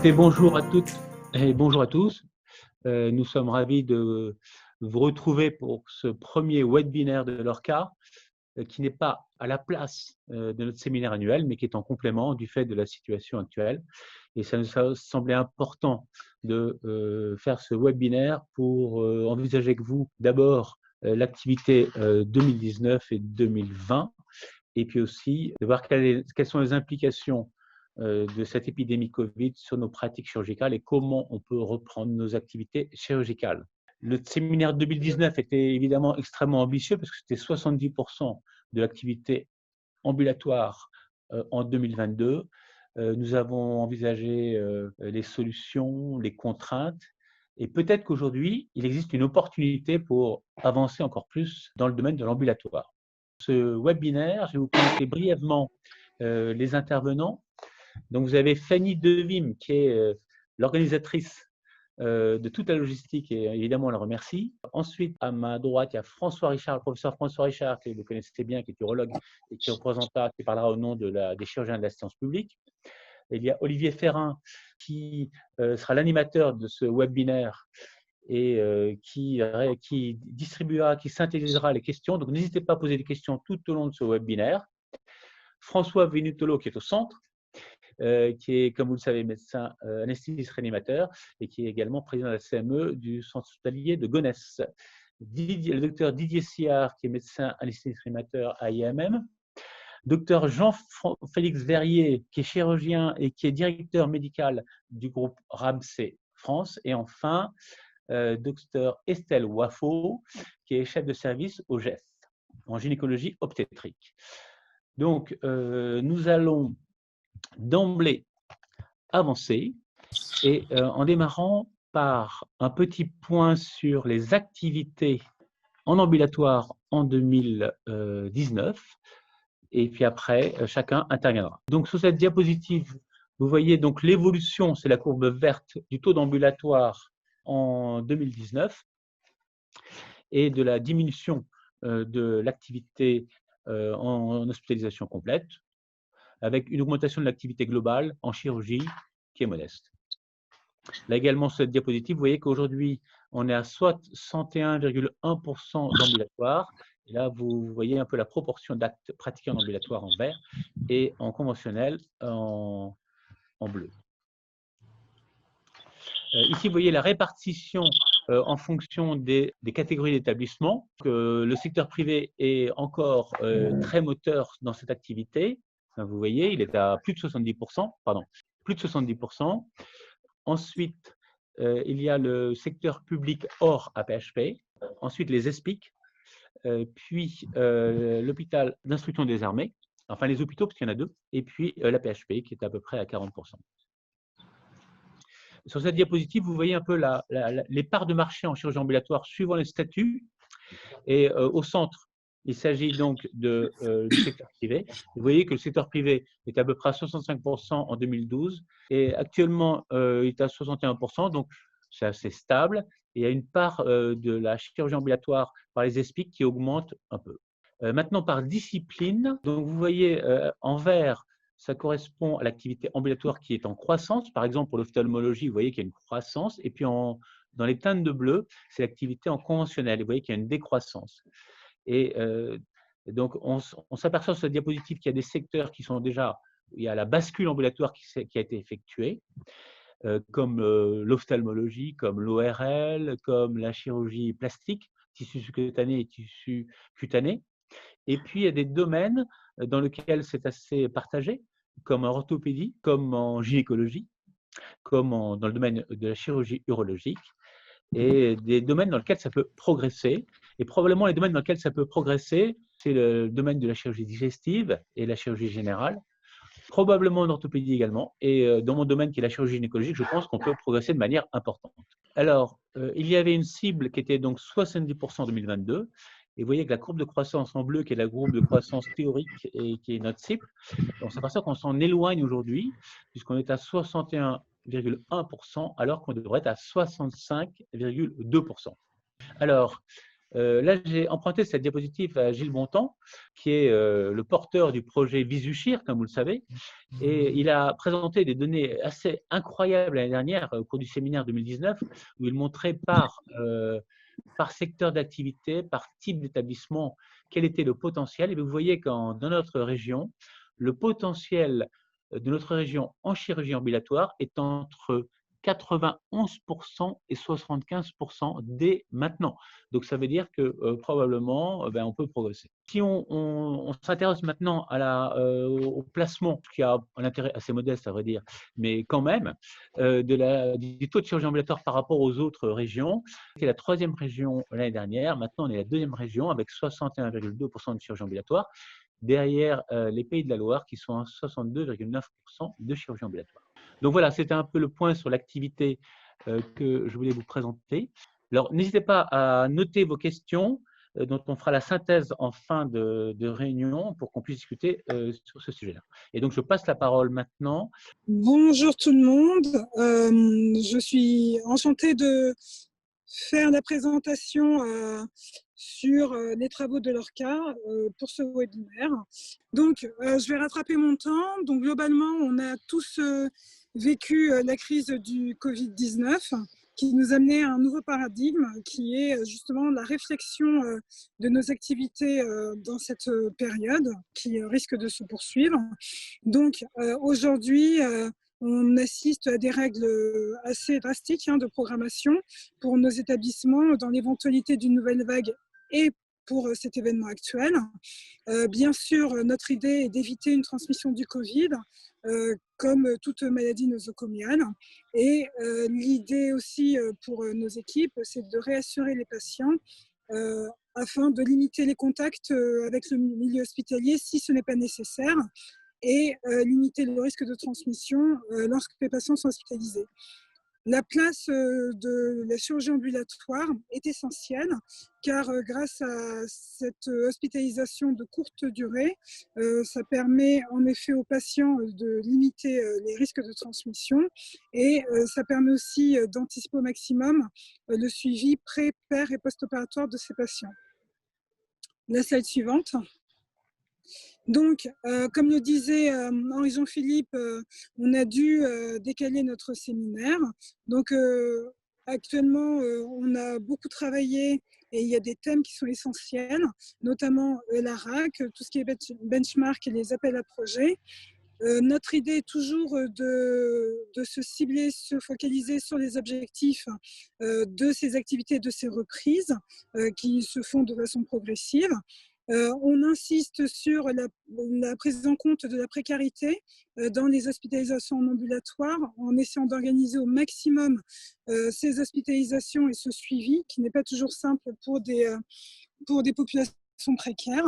Et bonjour à toutes et bonjour à tous. Nous sommes ravis de vous retrouver pour ce premier webinaire de l'ORCA, qui n'est pas à la place de notre séminaire annuel, mais qui est en complément du fait de la situation actuelle. Et ça nous a semblé important de faire ce webinaire pour envisager avec vous d'abord l'activité 2019 et 2020, et puis aussi de voir quelles sont les implications de cette épidémie Covid sur nos pratiques chirurgicales et comment on peut reprendre nos activités chirurgicales. Le séminaire 2019 était évidemment extrêmement ambitieux parce que c'était 70% de l'activité ambulatoire en 2022. Nous avons envisagé les solutions, les contraintes, et peut-être qu'aujourd'hui, il existe une opportunité pour avancer encore plus dans le domaine de l'ambulatoire. Ce webinaire, je vais vous présenter brièvement les intervenants. Donc, vous avez Fanny Devim, qui est l'organisatrice de toute la logistique, et évidemment, on la remercie. Ensuite, à ma droite, il y a François Richard, le professeur François Richard, que vous connaissez bien, qui est urologue et qui parlera au nom des chirurgiens de l'assistance publique. Et il y a Olivier Ferrin, qui sera l'animateur de ce webinaire et qui distribuera, qui synthétisera les questions. Donc, n'hésitez pas à poser des questions tout au long de ce webinaire. François Venutolo, qui est au centre, qui est, comme vous le savez, médecin anesthésiste réanimateur et qui est également président de la CME du centre hospitalier de Gonesse. Le docteur Didier Siard, qui est médecin anesthésiste réanimateur à IAMM. Docteur Jean-Félix Verrier, qui est chirurgien et qui est directeur médical du groupe RAMSE France. Et enfin, docteur Estelle Wafo, qui est chef de service au GEF, en gynécologie obstétrique. Donc, nous allons d'emblée avancer et en démarrant par un petit point sur les activités en ambulatoire en 2019, et puis après, chacun interviendra. Donc, sur cette diapositive, vous voyez donc l'évolution, c'est la courbe verte du taux d'ambulatoire en 2019 et de la diminution de l'activité en hospitalisation complète, avec une augmentation de l'activité globale en chirurgie qui est modeste. Là également, sur cette diapositive, vous voyez qu'aujourd'hui, on est à 61,1% d'ambulatoire. Et là, vous voyez un peu la proportion d'actes pratiqués en ambulatoire en vert et en conventionnel en bleu. Ici, vous voyez la répartition en fonction des catégories d'établissements. Le secteur privé est encore très moteur dans cette activité. Vous voyez, il est à plus de 70%, pardon, plus de 70%. Ensuite, il y a le secteur public hors APHP. Ensuite, les ESPIC, puis l'hôpital d'instruction des armées, enfin les hôpitaux, parce qu'il y en a deux, et puis l'APHP, qui est à peu près à 40%. Sur cette diapositive, vous voyez un peu les parts de marché en chirurgie ambulatoire suivant les statuts. Et au centre, il s'agit donc du secteur privé. Vous voyez que le secteur privé est à peu près à 65% en 2012 et actuellement, il est à 61%, donc c'est assez stable. Et il y a une part de la chirurgie ambulatoire par les ESPIC qui augmente un peu. Maintenant, par discipline, donc vous voyez en vert, ça correspond à l'activité ambulatoire qui est en croissance. Par exemple, pour l'ophtalmologie, vous voyez qu'il y a une croissance. Et puis, dans les teintes de bleu, c'est l'activité en conventionnel. Vous voyez qu'il y a une décroissance. Et donc, on s'aperçoit sur cette diapositive qu'il y a des secteurs qui sont déjà, il y a la bascule ambulatoire qui a été effectuée, comme l'ophtalmologie, comme l'ORL, comme la chirurgie plastique, tissu sous-cutané et tissu cutané. Et puis, il y a des domaines dans lesquels c'est assez partagé, comme en orthopédie, comme en gynécologie, comme dans le domaine de la chirurgie urologique, et des domaines dans lesquels ça peut progresser. Et probablement, les domaines dans lesquels ça peut progresser, c'est le domaine de la chirurgie digestive et la chirurgie générale, probablement en orthopédie également. Et dans mon domaine qui est la chirurgie gynécologique, je pense qu'on peut progresser de manière importante. Alors, il y avait une cible qui était donc 70% en 2022. Et vous voyez que la courbe de croissance en bleu, qui est la courbe de croissance théorique et qui est notre cible, on s'aperçoit qu'on s'en éloigne aujourd'hui, puisqu'on est à 61,1%, alors qu'on devrait être à 65,2%. Alors, Là, j'ai emprunté cette diapositive à Gilles Bontemps, qui est le porteur du projet Visushir, comme vous le savez, et il a présenté des données assez incroyables l'année dernière au cours du séminaire 2019, où il montrait par secteur d'activité, par type d'établissement, quel était le potentiel. Et vous voyez dans notre région, le potentiel de notre région en chirurgie ambulatoire est entre 91% et 75% dès maintenant. Donc, ça veut dire que probablement, on peut progresser. Si on s'intéresse maintenant au placement, qui a un intérêt assez modeste, à vrai dire, mais quand même, du taux de chirurgie ambulatoire par rapport aux autres régions, c'était la 3e région l'année dernière. Maintenant, on est la 2e région avec 61,2% de chirurgie ambulatoire, derrière les Pays de la Loire qui sont à 62,9% de chirurgie ambulatoire. Donc voilà, c'était un peu le point sur l'activité que je voulais vous présenter. Alors, n'hésitez pas à noter vos questions dont on fera la synthèse en fin de réunion pour qu'on puisse discuter sur ce sujet-là. Et donc, je passe la parole maintenant. Bonjour tout le monde. Je suis enchantée de faire la présentation sur les travaux de l'ORCA pour ce webinaire. Donc, je vais rattraper mon temps. Donc, globalement, on a tous vécu la crise du Covid-19 qui nous amenait à un nouveau paradigme qui est justement la réflexion de nos activités dans cette période qui risque de se poursuivre. Donc, aujourd'hui, on assiste à des règles assez drastiques de programmation pour nos établissements dans l'éventualité d'une nouvelle vague et pour cet événement actuel. Bien sûr, notre idée est d'éviter une transmission du Covid, comme toute maladie nosocomiale. Et l'idée aussi pour nos équipes, c'est de réassurer les patients afin de limiter les contacts avec le milieu hospitalier si ce n'est pas nécessaire et limiter le risque de transmission lorsque les patients sont hospitalisés. La place de la chirurgie ambulatoire est essentielle car grâce à cette hospitalisation de courte durée, ça permet en effet aux patients de limiter les risques de transmission et ça permet aussi d'anticiper au maximum le suivi pré-, per- et post-opératoire de ces patients. La slide suivante. Donc, comme le disait Henri-Jean-Philippe, on a dû décaler notre séminaire. Donc, actuellement, on a beaucoup travaillé et il y a des thèmes qui sont essentiels, notamment la RAC, tout ce qui est benchmark et les appels à projets. Notre idée est toujours de se cibler, se focaliser sur les objectifs de ces activités, de ces reprises qui se font de façon progressive. On insiste sur la prise en compte de la précarité dans les hospitalisations en ambulatoire en essayant d'organiser au maximum ces hospitalisations et ce suivi qui n'est pas toujours simple pour des populations précaires.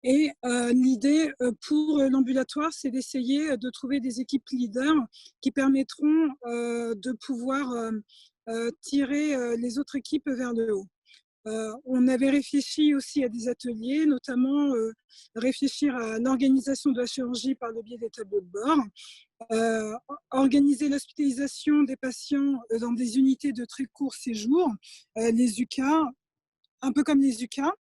Et l'idée pour l'ambulatoire, c'est d'essayer de trouver des équipes leaders qui permettront de pouvoir tirer les autres équipes vers le haut. On avait réfléchi aussi à des ateliers, notamment réfléchir à l'organisation de la chirurgie par le biais des tableaux de bord, organiser l'hospitalisation des patients dans des unités de très court séjour, les UCA, un peu comme les UCA,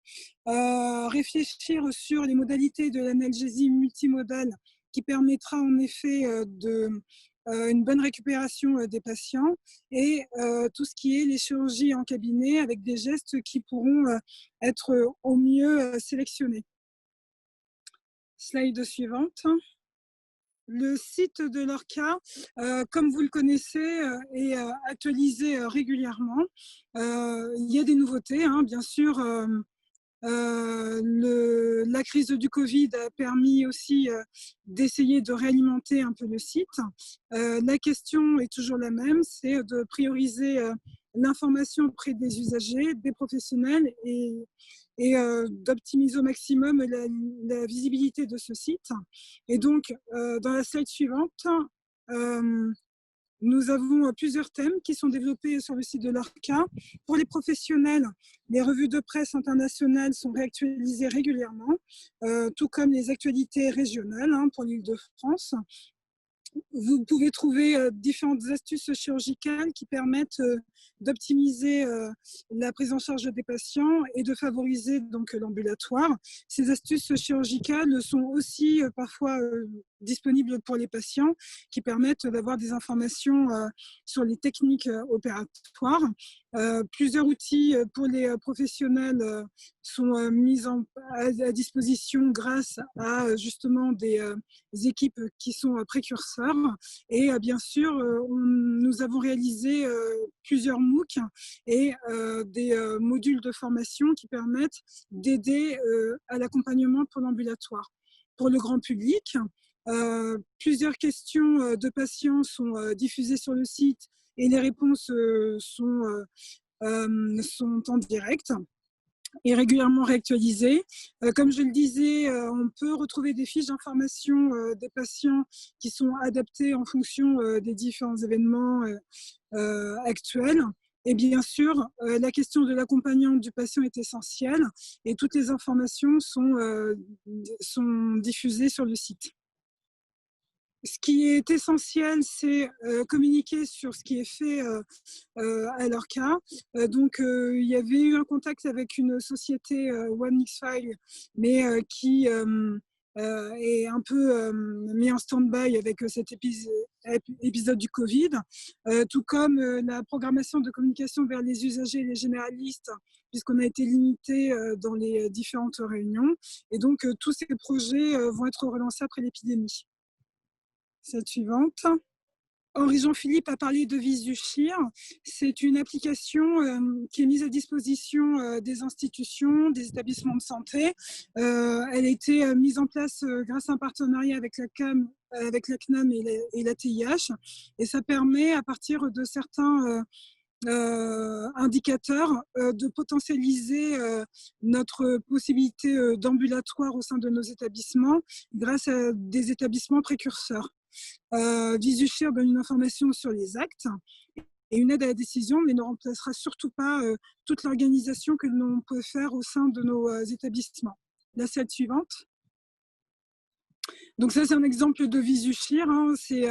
réfléchir sur les modalités de l'analgésie multimodale qui permettra en effet une bonne récupération des patients et tout ce qui est les chirurgies en cabinet avec des gestes qui pourront être au mieux sélectionnés. Slide suivante. Le site de l'ORCA, comme vous le connaissez, est actualisé régulièrement. Il y a des nouveautés, bien sûr. La crise du Covid a permis aussi d'essayer de réalimenter un peu le site. La question est toujours la même, c'est de prioriser l'information auprès des usagers, des professionnels et d'optimiser au maximum la visibilité de ce site. Et donc, dans la slide suivante, nous avons plusieurs thèmes qui sont développés sur le site de l'ORCA. Pour les professionnels, les revues de presse internationales sont réactualisées régulièrement, tout comme les actualités régionales pour l'Île-de-France. Vous pouvez trouver différentes astuces chirurgicales qui permettent d'optimiser la prise en charge des patients et de favoriser donc l'ambulatoire. Ces astuces chirurgicales sont aussi parfois disponibles pour les patients, qui permettent d'avoir des informations sur les techniques opératoires. Plusieurs outils pour les professionnels sont mis à disposition grâce à justement des équipes qui sont précurseurs. Et bien sûr, nous avons réalisé plusieurs MOOC et des modules de formation qui permettent d'aider à l'accompagnement pour l'ambulatoire. Pour le grand public, plusieurs questions de patients sont diffusées sur le site et les réponses sont en direct et régulièrement réactualisées. Comme je le disais, on peut retrouver des fiches d'information des patients qui sont adaptées en fonction des différents événements actuels. Et bien sûr, la question de l'accompagnant du patient est essentielle et toutes les informations sont diffusées sur le site. Ce qui est essentiel, c'est communiquer sur ce qui est fait à leur cas. Donc, il y avait eu un contact avec une société OneXfile, mais qui est un peu mis en stand-by avec cet épisode du Covid, tout comme la programmation de communication vers les usagers et les généralistes, puisqu'on a été limité dans les différentes réunions. Et donc, tous ces projets vont être relancés après l'épidémie. Cette suivante. Henri Jean-Philippe a parlé de VisuShare. C'est une application qui est mise à disposition des institutions, des établissements de santé. Elle a été mise en place grâce à un partenariat avec la CNAM et la TIH. Et ça permet, à partir de certains indicateurs, de potentialiser notre possibilité d'ambulatoire au sein de nos établissements grâce à des établissements précurseurs. VisuShare donne une information sur les actes et une aide à la décision, mais ne remplacera surtout pas toute l'organisation que l'on peut faire au sein de nos établissements. La slide suivante. Donc ça, c'est un exemple de VisuShare, hein. C'est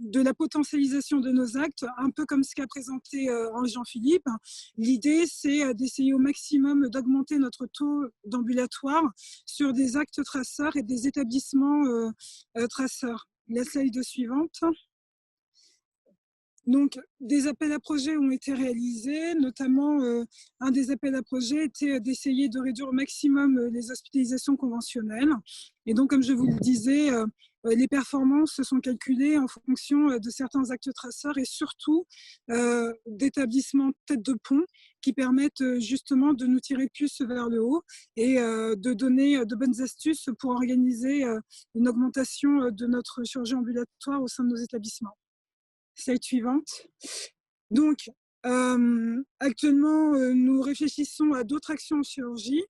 de la potentialisation de nos actes, un peu comme ce qu'a présenté Henri Jean-Philippe. L'idée, c'est d'essayer au maximum d'augmenter notre taux d'ambulatoire sur des actes traceurs et des établissements traceurs. La slide suivante. Donc, des appels à projets ont été réalisés, notamment un des appels à projets était d'essayer de réduire au maximum les hospitalisations conventionnelles. Et donc, comme je vous le disais, les performances sont calculées en fonction de certains actes traceurs et surtout d'établissements tête de pont qui permettent justement de nous tirer plus vers le haut et de donner de bonnes astuces pour organiser une augmentation de notre chirurgie ambulatoire au sein de nos établissements. Slide suivante. Donc, actuellement, nous réfléchissons à d'autres actions en chirurgie,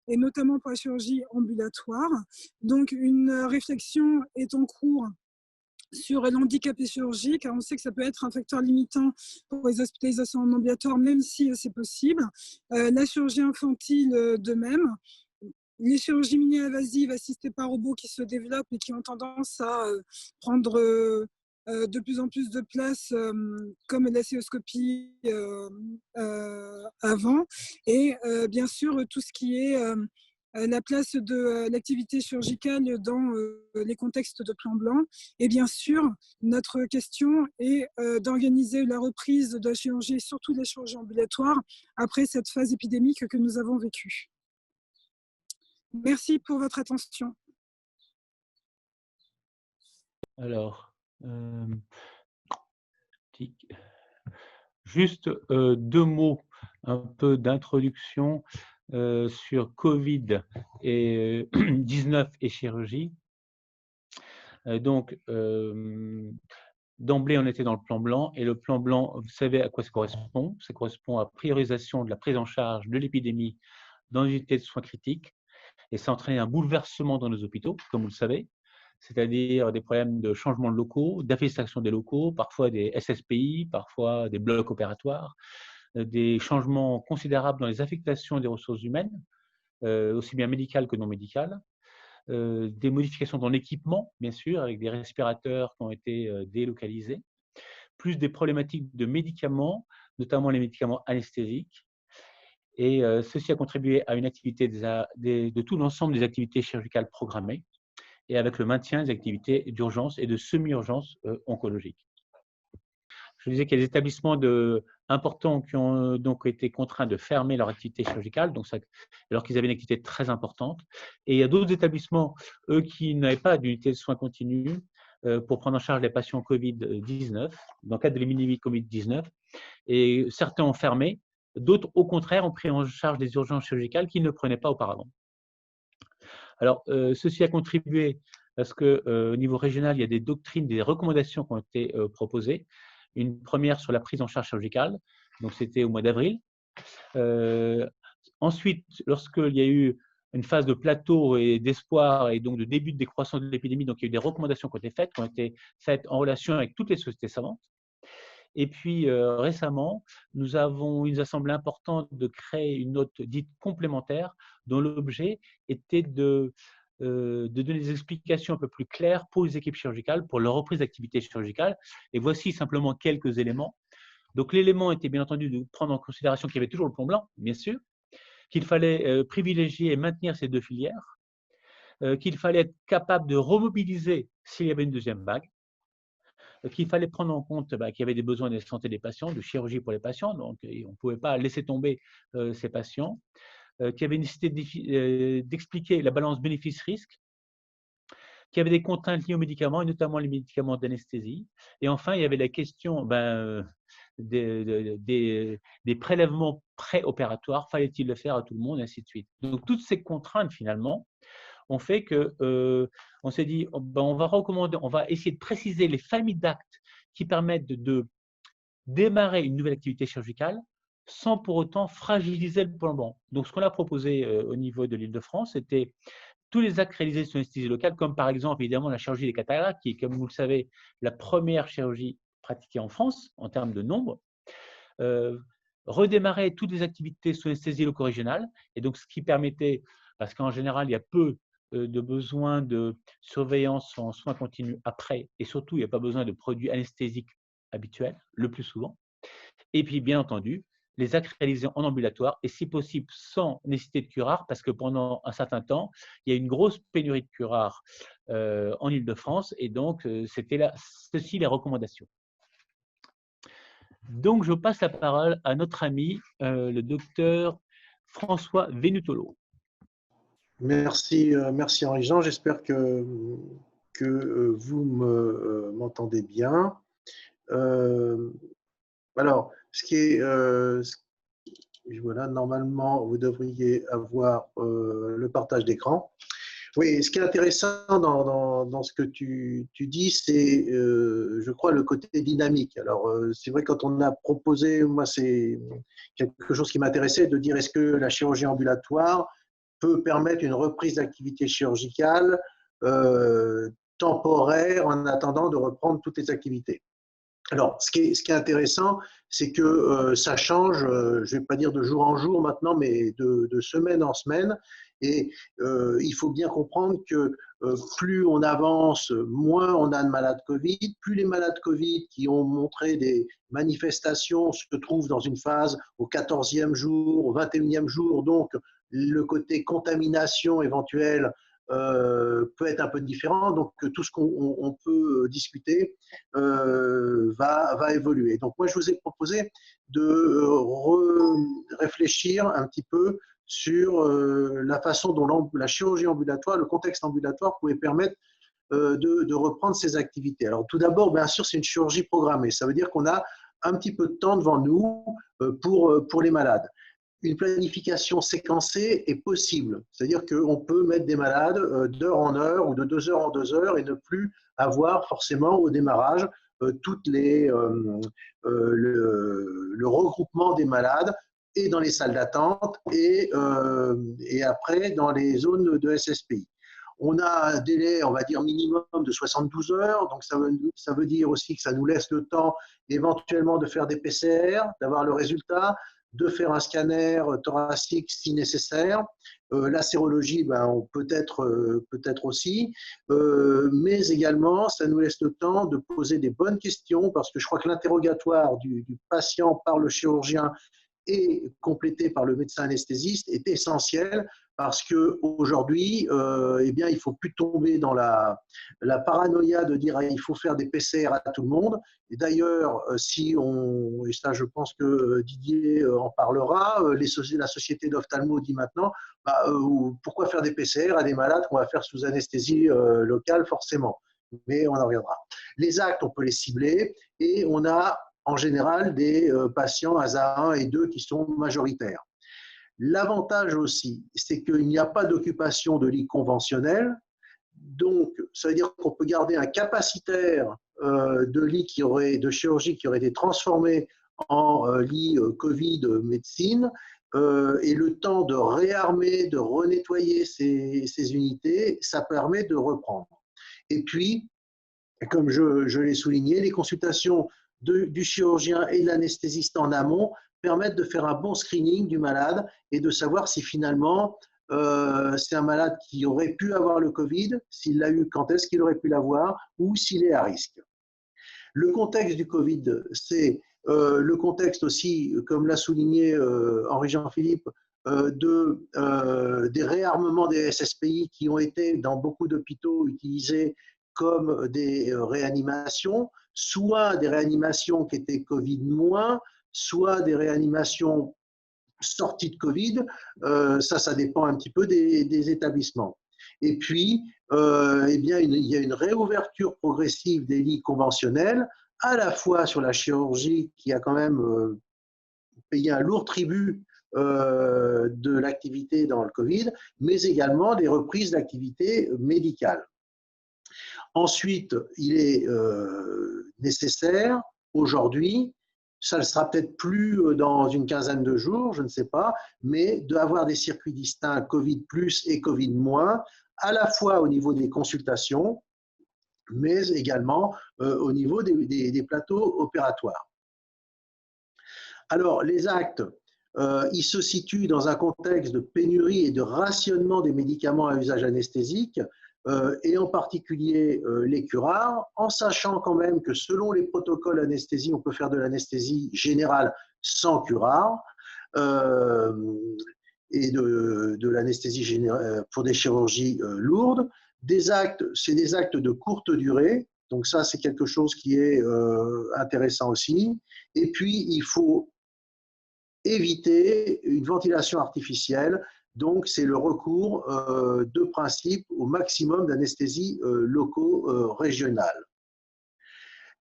et notamment pour la chirurgie ambulatoire. Donc, une réflexion est en cours sur l'handicap chirurgique, car on sait que ça peut être un facteur limitant pour les hospitalisations en ambulatoire, même si c'est possible. La chirurgie infantile, de même. Les chirurgies mini-invasives assistées par robots qui se développent et qui ont tendance à prendre de plus en plus de place, comme la célioscopie avant. Et bien sûr, tout ce qui est la place de l'activité chirurgicale dans les contextes de plan blanc. Et bien sûr, notre question est d'organiser la reprise de la chirurgie, surtout de la chirurgie ambulatoire, après cette phase épidémique que nous avons vécue. Merci pour votre attention. Alors, juste deux mots, un peu d'introduction sur Covid et 19 et chirurgie. Donc, d'emblée, on était dans le plan blanc, et le plan blanc, vous savez à quoi ça correspond? Ça correspond à la priorisation de la prise en charge de l'épidémie dans les unités de soins critiques, et ça entraîne un bouleversement dans nos hôpitaux, comme vous le savez, c'est-à-dire des problèmes de changement de locaux, d'affectation des locaux, parfois des SSPI, parfois des blocs opératoires, des changements considérables dans les affectations des ressources humaines, aussi bien médicales que non médicales. des modifications dans l'équipement, bien sûr, avec des respirateurs qui ont été délocalisés, plus des problématiques de médicaments, notamment les médicaments anesthésiques. Et ceci a contribué à une activité de tout l'ensemble des activités chirurgicales programmées et avec le maintien des activités d'urgence et de semi-urgence oncologique. Je disais qu'il y a des établissements importants qui ont donc été contraints de fermer leur activité chirurgicale, donc alors qu'ils avaient une activité très importante. Et il y a d'autres établissements, eux, qui n'avaient pas d'unité de soins continus pour prendre en charge les patients Covid-19, dans le cadre de l'épidémie Covid-19. Et certains ont fermé, d'autres, au contraire, ont pris en charge des urgences chirurgicales qu'ils ne prenaient pas auparavant. Alors, ceci a contribué parce qu'au niveau régional, il y a des doctrines, des recommandations qui ont été proposées. Une première sur la prise en charge chirurgicale, donc c'était au mois d'avril. Ensuite, lorsqu'il y a eu une phase de plateau et d'espoir et donc de début de décroissance de l'épidémie, donc il y a eu des recommandations qui ont été faites en relation avec toutes les sociétés savantes. Et puis récemment, il nous a semblé important de créer une note dite complémentaire dont l'objet était de donner des explications un peu plus claires pour les équipes chirurgicales, pour leur reprise d'activité chirurgicale. Et voici simplement quelques éléments. Donc l'élément était bien entendu de prendre en considération qu'il y avait toujours le plomb blanc, bien sûr, qu'il fallait privilégier et maintenir ces deux filières, qu'il fallait être capable de remobiliser s'il y avait une deuxième vague, qu'il fallait prendre en compte qu'il y avait des besoins de santé des patients, de chirurgie pour les patients, donc on ne pouvait pas laisser tomber ces patients, qu'il y avait une nécessité d'expliquer la balance bénéfice-risque, qu'il y avait des contraintes liées aux médicaments, et notamment les médicaments d'anesthésie. Et enfin, il y avait la question des prélèvements préopératoires, fallait-il le faire à tout le monde, et ainsi de suite. Donc, toutes ces contraintes, finalement, ont fait qu'on s'est dit, on va essayer de préciser les familles d'actes qui permettent de démarrer une nouvelle activité chirurgicale sans pour autant fragiliser le plomb blanc. Donc, ce qu'on a proposé au niveau de l'Île-de-France, c'était tous les actes réalisés sur l'anesthésie locale, comme par exemple, évidemment, la chirurgie des cataractes, qui est, comme vous le savez, la première chirurgie pratiquée en France en termes de nombre. Redémarrer toutes les activités sous anesthésie loco-régionale, et donc ce qui permettait, parce qu'en général, il y a peu de besoin de surveillance en soins continus après, et surtout, il n'y a pas besoin de produits anesthésiques habituels, le plus souvent. Et puis, bien entendu, les actes réalisés en ambulatoire, et si possible sans nécessité de curare, parce que pendant un certain temps, il y a une grosse pénurie de curare en Île-de-France, et donc c'était ceci les recommandations. Donc, je passe la parole à notre ami, le docteur François Venutolo. Merci, merci Henri-Jean. J'espère que vous m'entendez bien. Alors, ce qui est, voilà, normalement, vous devriez avoir le partage d'écran. Oui, ce qui est intéressant dans ce que tu dis, c'est, je crois, le côté dynamique. Alors, c'est vrai, quand on a proposé, moi, c'est quelque chose qui m'intéressait, de dire est-ce que la chirurgie ambulatoire peut permettre une reprise d'activité chirurgicale temporaire en attendant de reprendre toutes les activités. Alors, ce qui est intéressant, c'est que ça change, je ne vais pas dire de jour en jour maintenant, mais de semaine en semaine. Et il faut bien comprendre que plus on avance, moins on a de malades Covid. Plus les malades Covid qui ont montré des manifestations se trouvent dans une phase au 14e jour, au 21e jour. Donc, le côté contamination éventuelle peut être un peu différent. Donc, tout ce qu'on peut discuter va évoluer. Donc, moi, je vous ai proposé de réfléchir un petit peu sur la façon dont la chirurgie ambulatoire, le contexte ambulatoire pouvait permettre de reprendre ces activités. Alors, tout d'abord, bien sûr, c'est une chirurgie programmée. Ça veut dire qu'on a un petit peu de temps devant nous pour les malades. Une planification séquencée est possible. C'est-à-dire qu'on peut mettre des malades d'heure en heure ou de 2 heures en 2 heures et ne plus avoir forcément au démarrage le regroupement des malades et dans les salles d'attente et après dans les zones de SSPI. On a un délai, on va dire, minimum de 72 heures. Donc, ça veut dire aussi que ça nous laisse le temps éventuellement de faire des PCR, d'avoir le résultat, de faire un scanner thoracique si nécessaire. La sérologie, on peut-être aussi, mais également, ça nous laisse le temps de poser des bonnes questions, parce que je crois que l'interrogatoire du patient par le chirurgien et complété par le médecin anesthésiste est essentiel, parce qu'aujourd'hui, il ne faut plus tomber dans la paranoïa de dire il faut faire des PCR à tout le monde. Et d'ailleurs, et ça je pense que Didier en parlera, la société d'ophtalmo dit maintenant, pourquoi faire des PCR à des malades qu'on va faire sous anesthésie locale forcément. Mais on en reviendra. Les actes, on peut les cibler, et on a en général des patients ASA 1 et 2 qui sont majoritaires. L'avantage aussi, c'est qu'il n'y a pas d'occupation de lit conventionnel. Donc, ça veut dire qu'on peut garder un capacitaire de lit de chirurgie qui aurait été transformé en lit Covid médecine, et le temps de réarmer, de renettoyer ces unités, ça permet de reprendre. Et puis, comme je l'ai souligné, les consultations du chirurgien et de l'anesthésiste en amont permettent de faire un bon screening du malade et de savoir si finalement c'est un malade qui aurait pu avoir le Covid, s'il l'a eu, quand est-ce qu'il aurait pu l'avoir, ou s'il est à risque. Le contexte du Covid, c'est le contexte aussi, comme l'a souligné Henri-Jean-Philippe, des réarmements des SSPI qui ont été dans beaucoup d'hôpitaux utilisés comme des réanimations, soit des réanimations qui étaient Covid moins, soit des réanimations sorties de Covid. Ça dépend un petit peu des établissements. Et puis, il y a une réouverture progressive des lits conventionnels, à la fois sur la chirurgie qui a quand même payé un lourd tribut de l'activité dans le Covid, mais également des reprises d'activité médicale. Ensuite, il est nécessaire aujourd'hui, ça ne sera peut-être plus dans une quinzaine de jours, je ne sais pas, mais d'avoir des circuits distincts Covid plus et Covid moins, à la fois au niveau des consultations, mais également au niveau des plateaux opératoires. Alors, les actes, ils se situent dans un contexte de pénurie et de rationnement des médicaments à usage anesthésique, et en particulier les curares, en sachant quand même que selon les protocoles d'anesthésie, on peut faire de l'anesthésie générale sans curare, et de l'anesthésie pour des chirurgies lourdes. C'est des actes de courte durée, donc ça c'est quelque chose qui est intéressant aussi. Et puis il faut éviter une ventilation artificielle. Donc, c'est le recours de principe au maximum d'anesthésie loco-régionale.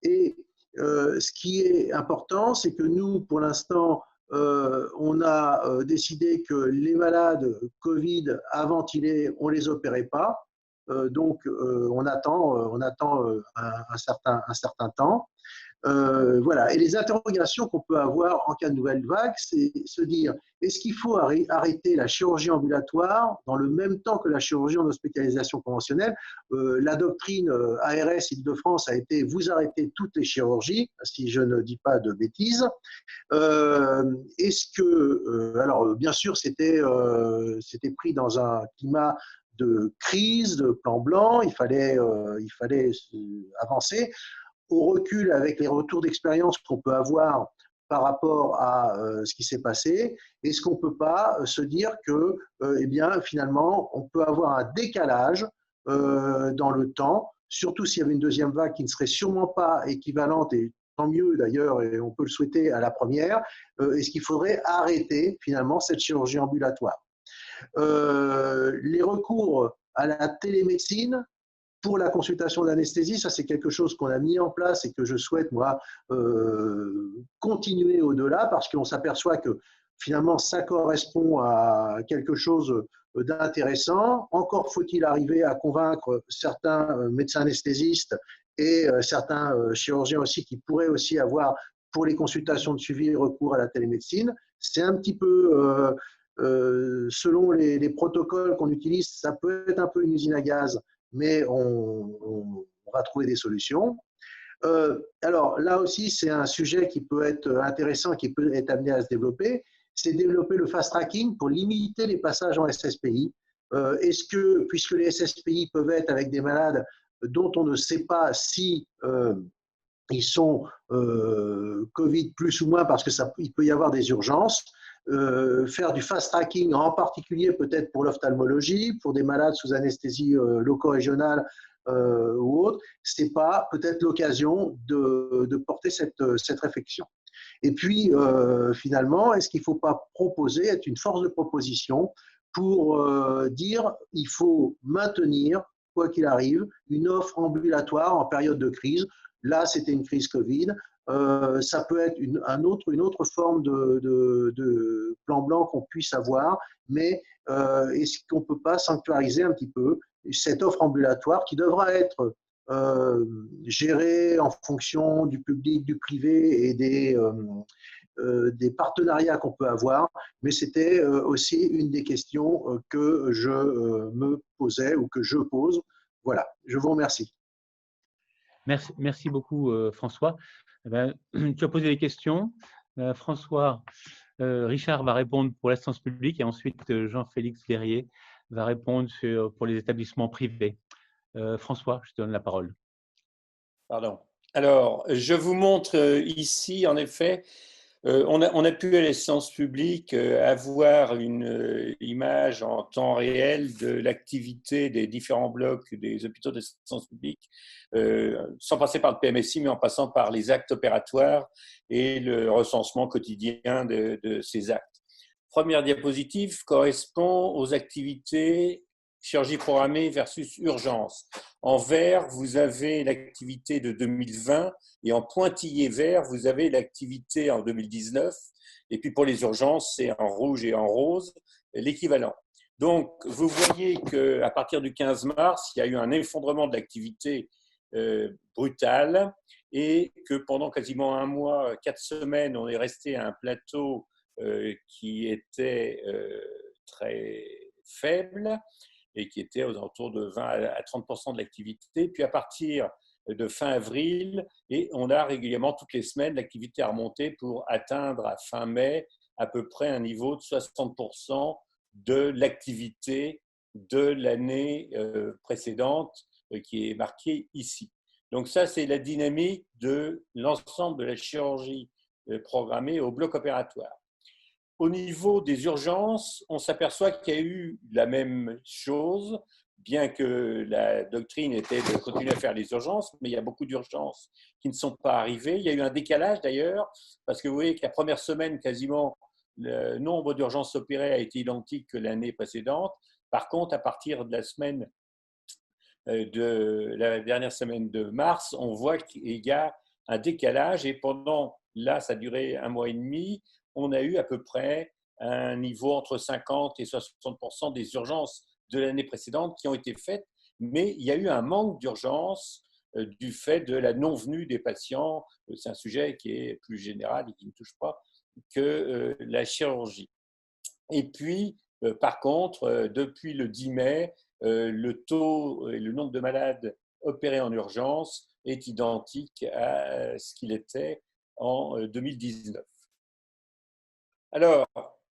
Et ce qui est important, c'est que nous, pour l'instant, on a décidé que les malades Covid à ventiler, on ne les opérait pas. Donc, on attend un certain temps. Voilà. Et les interrogations qu'on peut avoir en cas de nouvelle vague, c'est se dire, est-ce qu'il faut arrêter la chirurgie ambulatoire dans le même temps que la chirurgie en hospitalisation conventionnelle? La doctrine ARS Île-de-France a été, vous arrêtez toutes les chirurgies, si je ne dis pas de bêtises. Est-ce que, alors bien sûr, c'était pris dans un climat de crise, de plan blanc, il fallait avancer. Au recul, avec les retours d'expérience qu'on peut avoir par rapport à ce qui s'est passé, est-ce qu'on ne peut pas se dire que, finalement, on peut avoir un décalage dans le temps, surtout s'il y avait une deuxième vague qui ne serait sûrement pas équivalente, et tant mieux d'ailleurs, et on peut le souhaiter, à la première. Est-ce qu'il faudrait arrêter finalement cette chirurgie ambulatoire? Les recours à la télémédecine pour la consultation d'anesthésie, ça c'est quelque chose qu'on a mis en place et que je souhaite moi continuer au-delà, parce qu'on s'aperçoit que finalement ça correspond à quelque chose d'intéressant. Encore faut-il arriver à convaincre certains médecins anesthésistes et certains chirurgiens aussi qui pourraient aussi avoir pour les consultations de suivi recours à la télémédecine. C'est un petit peu, selon les protocoles qu'on utilise, ça peut être un peu une usine à gaz, mais on va trouver des solutions. Alors là aussi, c'est un sujet qui peut être intéressant, qui peut être amené à se développer. c'est développer le fast tracking pour limiter les passages en SSPI. Est-ce que, puisque les SSPI peuvent être avec des malades dont on ne sait pas si ils sont Covid plus ou moins parce qu'il peut y avoir des urgences, faire du fast tracking en particulier peut-être pour l'ophtalmologie, pour des malades sous anesthésie loco-régionale ou autre, c'est pas peut-être l'occasion de porter cette réflexion. Et puis finalement, est-ce qu'il ne faut pas proposer, être une force de proposition pour dire il faut maintenir, quoi qu'il arrive, une offre ambulatoire en période de crise. Là, c'était une crise Covid. Ça peut être une autre forme de plan blanc qu'on puisse avoir, mais est-ce qu'on ne peut pas sanctuariser un petit peu cette offre ambulatoire qui devra être gérée en fonction du public, du privé et des partenariats qu'on peut avoir, mais c'était aussi une des questions que je me posais ou que je pose. Voilà, je vous remercie. Merci beaucoup, François. Eh ben, tu as posé des questions. François, Richard va répondre pour l'assistance publique et ensuite Jean-Félix Guerrier va répondre pour les établissements privés. François, je te donne la parole. Pardon. Alors, je vous montre ici, en effet, on a pu à l'assistance publique avoir une image en temps réel de l'activité des différents blocs des hôpitaux d'assistance publique, sans passer par le PMSI, mais en passant par les actes opératoires et le recensement quotidien de ces actes. Première diapositive correspond aux activités chirurgie programmée versus urgence. En vert, vous avez l'activité de 2020 et en pointillé vert, vous avez l'activité en 2019. Et puis pour les urgences, c'est en rouge et en rose l'équivalent. Donc, vous voyez qu'à partir du 15 mars, il y a eu un effondrement de l'activité brutal et que pendant quasiment un mois, 4 semaines, on est resté à un plateau qui était très faible et qui était aux alentours de 20 à 30% de l'activité. Puis à partir de fin avril, et on a régulièrement toutes les semaines, l'activité a remonté pour atteindre à fin mai à peu près un niveau de 60% de l'activité de l'année précédente qui est marquée ici. Donc ça, c'est la dynamique de l'ensemble de la chirurgie programmée au bloc opératoire. Au niveau des urgences, on s'aperçoit qu'il y a eu la même chose, bien que la doctrine était de continuer à faire les urgences, mais il y a beaucoup d'urgences qui ne sont pas arrivées. Il y a eu un décalage d'ailleurs, parce que vous voyez que la première semaine, quasiment, le nombre d'urgences opérées a été identique que l'année précédente. Par contre, à partir de la semaine de la dernière semaine de mars, on voit qu'il y a un décalage et pendant, là, ça a duré un mois et demi, on a eu à peu près un niveau entre 50 et 60% des urgences de l'année précédente qui ont été faites, mais il y a eu un manque d'urgences du fait de la non-venue des patients. C'est un sujet qui est plus général et qui ne touche pas que la chirurgie. Et puis, par contre, depuis le 10 mai, le taux et le nombre de malades opérés en urgence est identique à ce qu'il était en 2019. Alors,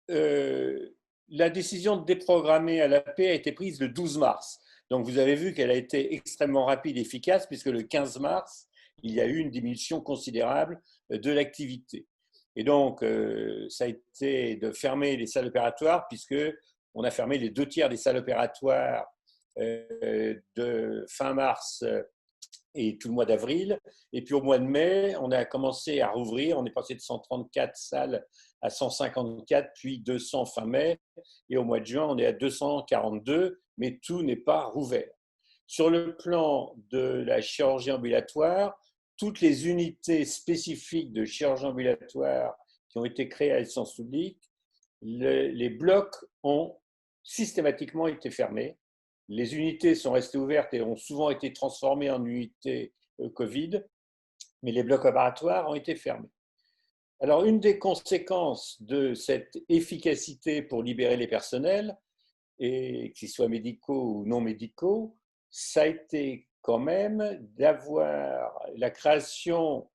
la décision de déprogrammer à l'AP a été prise le 12 mars. Donc, vous avez vu qu'elle a été extrêmement rapide et efficace puisque le 15 mars, il y a eu une diminution considérable de l'activité. Et donc, ça a été de fermer les salles opératoires puisqu'on a fermé les 2 tiers des salles opératoires de fin mars et tout le mois d'avril. Et puis au mois de mai, on a commencé à rouvrir. On est passé de 134 salles à 154, puis 200 fin mai. Et au mois de juin, on est à 242, mais tout n'est pas rouvert. Sur le plan de la chirurgie ambulatoire, toutes les unités spécifiques de chirurgie ambulatoire qui ont été créées à l'assistance publique, les blocs ont systématiquement été fermés. Les unités sont restées ouvertes et ont souvent été transformées en unités Covid, mais les blocs opératoires ont été fermés. Alors, une des conséquences de cette efficacité pour libérer les personnels, et qu'ils soient médicaux ou non médicaux, ça a été quand même d'avoir la création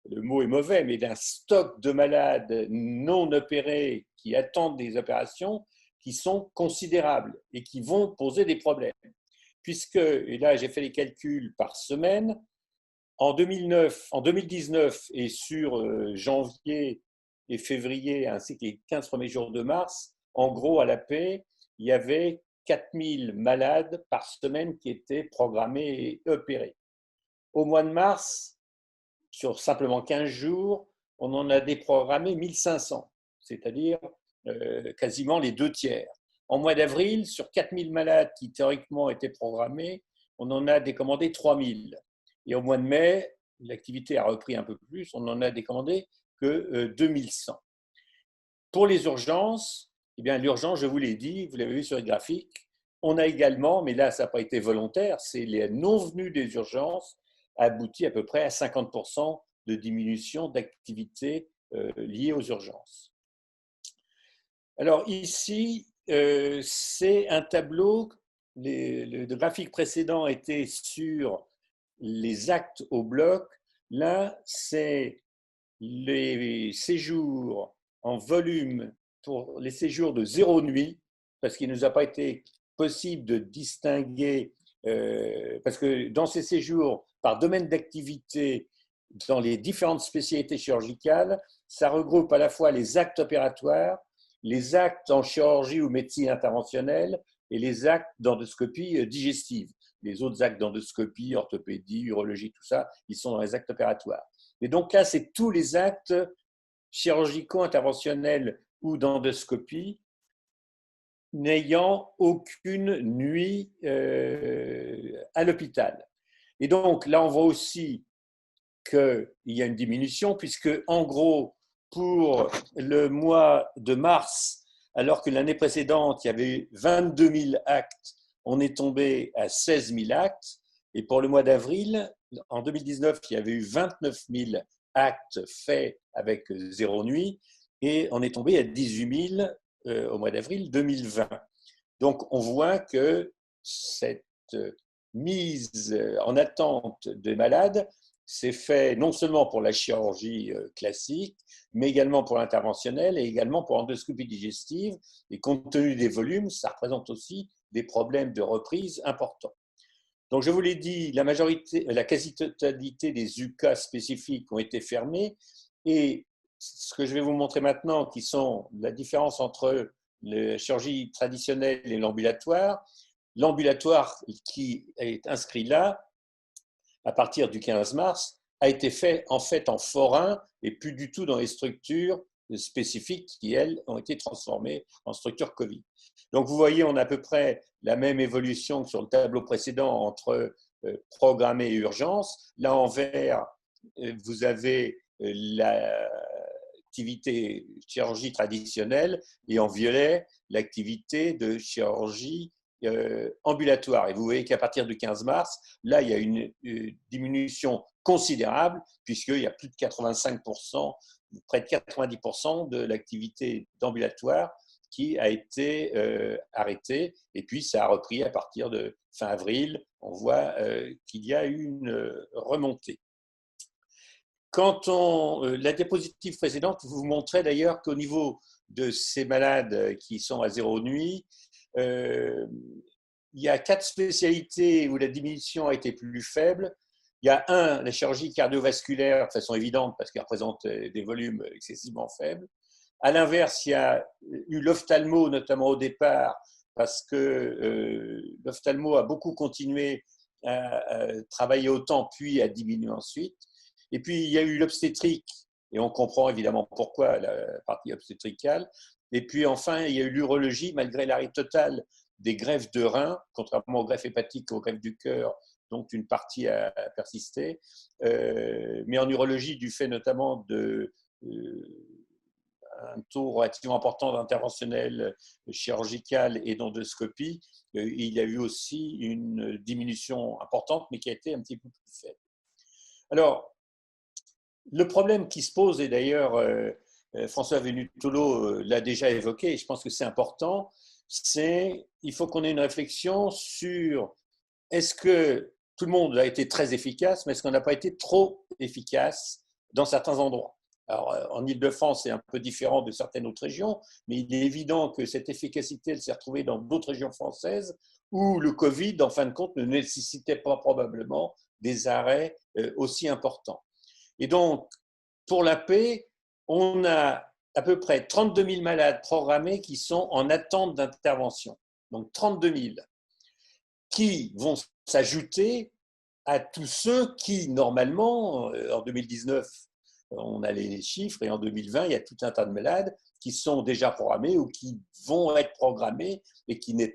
le mot est mauvais, mais d'un stock de malades non opérés qui attendent des opérations qui sont considérables et qui vont poser des problèmes. Puisque, et là j'ai fait les calculs par semaine, en 2019 et sur janvier et février, ainsi que les 15 premiers jours de mars, en gros, à la paix, il y avait 4000 malades par semaine qui étaient programmés et opérés. Au mois de mars, sur simplement 15 jours, on en a déprogrammé 1500, c'est-à-dire quasiment les 2/3. En mois d'avril, sur 4000 malades qui théoriquement étaient programmés, on en a décommandé 3000. Et au mois de mai, l'activité a repris un peu plus, on en a décommandé que 2100. Pour les urgences, eh bien, l'urgence, je vous l'ai dit, vous l'avez vu sur les graphiques, on a également, mais là ça n'a pas été volontaire, c'est les non-venus des urgences aboutit à peu près à 50% de diminution d'activité liée aux urgences. Alors ici, c'est un tableau, le graphique précédent était sur les actes au bloc, là c'est les séjours en volume pour les séjours de 0 nuit, parce qu'il ne nous a pas été possible de distinguer, parce que dans ces séjours, par domaine d'activité, dans les différentes spécialités chirurgicales, ça regroupe à la fois les actes opératoires, les actes en chirurgie ou médecine interventionnelle et les actes d'endoscopie digestive. Les autres actes d'endoscopie, orthopédie, urologie, tout ça, ils sont dans les actes opératoires. Et donc là, c'est tous les actes chirurgico-interventionnels ou d'endoscopie n'ayant aucune nuit à l'hôpital. Et donc là, on voit aussi qu'il y a une diminution, puisque en gros, pour le mois de mars, alors que l'année précédente, il y avait 22 000 actes, on est tombé à 16 000 actes. Et pour le mois d'avril, en 2019, il y avait eu 29 000 actes faits avec 0 nuit, et on est tombé à 18 000 au mois d'avril 2020. Donc, on voit que cette mise en attente des malades s'est fait non seulement pour la chirurgie classique, mais également pour l'interventionnel et également pour l'endoscopie digestive. Et compte tenu des volumes, ça représente aussi des problèmes de reprise importants. Donc, je vous l'ai dit, la quasi-totalité des UK spécifiques ont été fermés. Et ce que je vais vous montrer maintenant, qui sont la différence entre la chirurgie traditionnelle et l'ambulatoire. L'ambulatoire qui est inscrit là, à partir du 15 mars, a été fait en forain et plus du tout dans les structures spécifiques qui, elles, ont été transformées en structures Covid. Donc, vous voyez, on a à peu près la même évolution que sur le tableau précédent entre programmé et urgence. Là, en vert, vous avez l'activité chirurgie traditionnelle et en violet, l'activité de chirurgie ambulatoire. Et vous voyez qu'à partir du 15 mars, là, il y a une diminution considérable puisqu'il y a plus de 85%, près de 90% de l'activité d'ambulatoire qui a été arrêtée. Et puis, ça a repris à partir de fin avril. On voit qu'il y a eu une remontée. La diapositive précédente vous montrait d'ailleurs qu'au niveau de ces malades qui sont à 0 nuit, il y a 4 spécialités où la diminution a été plus faible. Il y a la chirurgie cardiovasculaire de façon évidente parce qu'elle représente des volumes excessivement faibles. À l'inverse, il y a eu l'ophtalmo, notamment au départ, parce que l'ophtalmo a beaucoup continué à travailler autant, puis à diminuer ensuite. Et puis, il y a eu l'obstétrique, et on comprend évidemment pourquoi, la partie obstétricale. Et puis, enfin, il y a eu l'urologie, malgré l'arrêt total des greffes de reins, contrairement aux greffes hépatiques, aux greffes du cœur, dont une partie a persisté. Mais en urologie, du fait notamment un taux relativement important d'interventionnel chirurgical et d'endoscopie, il y a eu aussi une diminution importante, mais qui a été un petit peu plus faible. Alors, le problème qui se pose, et d'ailleurs François Venutolo l'a déjà évoqué, et je pense que c'est important, c'est qu'il faut qu'on ait une réflexion sur est-ce que tout le monde a été très efficace, mais est-ce qu'on n'a pas été trop efficace dans certains endroits. Alors, en Île-de-France, c'est un peu différent de certaines autres régions, mais il est évident que cette efficacité, elle s'est retrouvée dans d'autres régions françaises où le Covid, en fin de compte, ne nécessitait pas probablement des arrêts aussi importants. Et donc, pour la paix, on a à peu près 32 000 malades programmés qui sont en attente d'intervention. Donc, 32 000 qui vont s'ajouter à tous ceux qui, normalement, en 2019, on a les chiffres, et en 2020, il y a tout un tas de malades qui sont déjà programmés ou qui vont être programmés et qui ne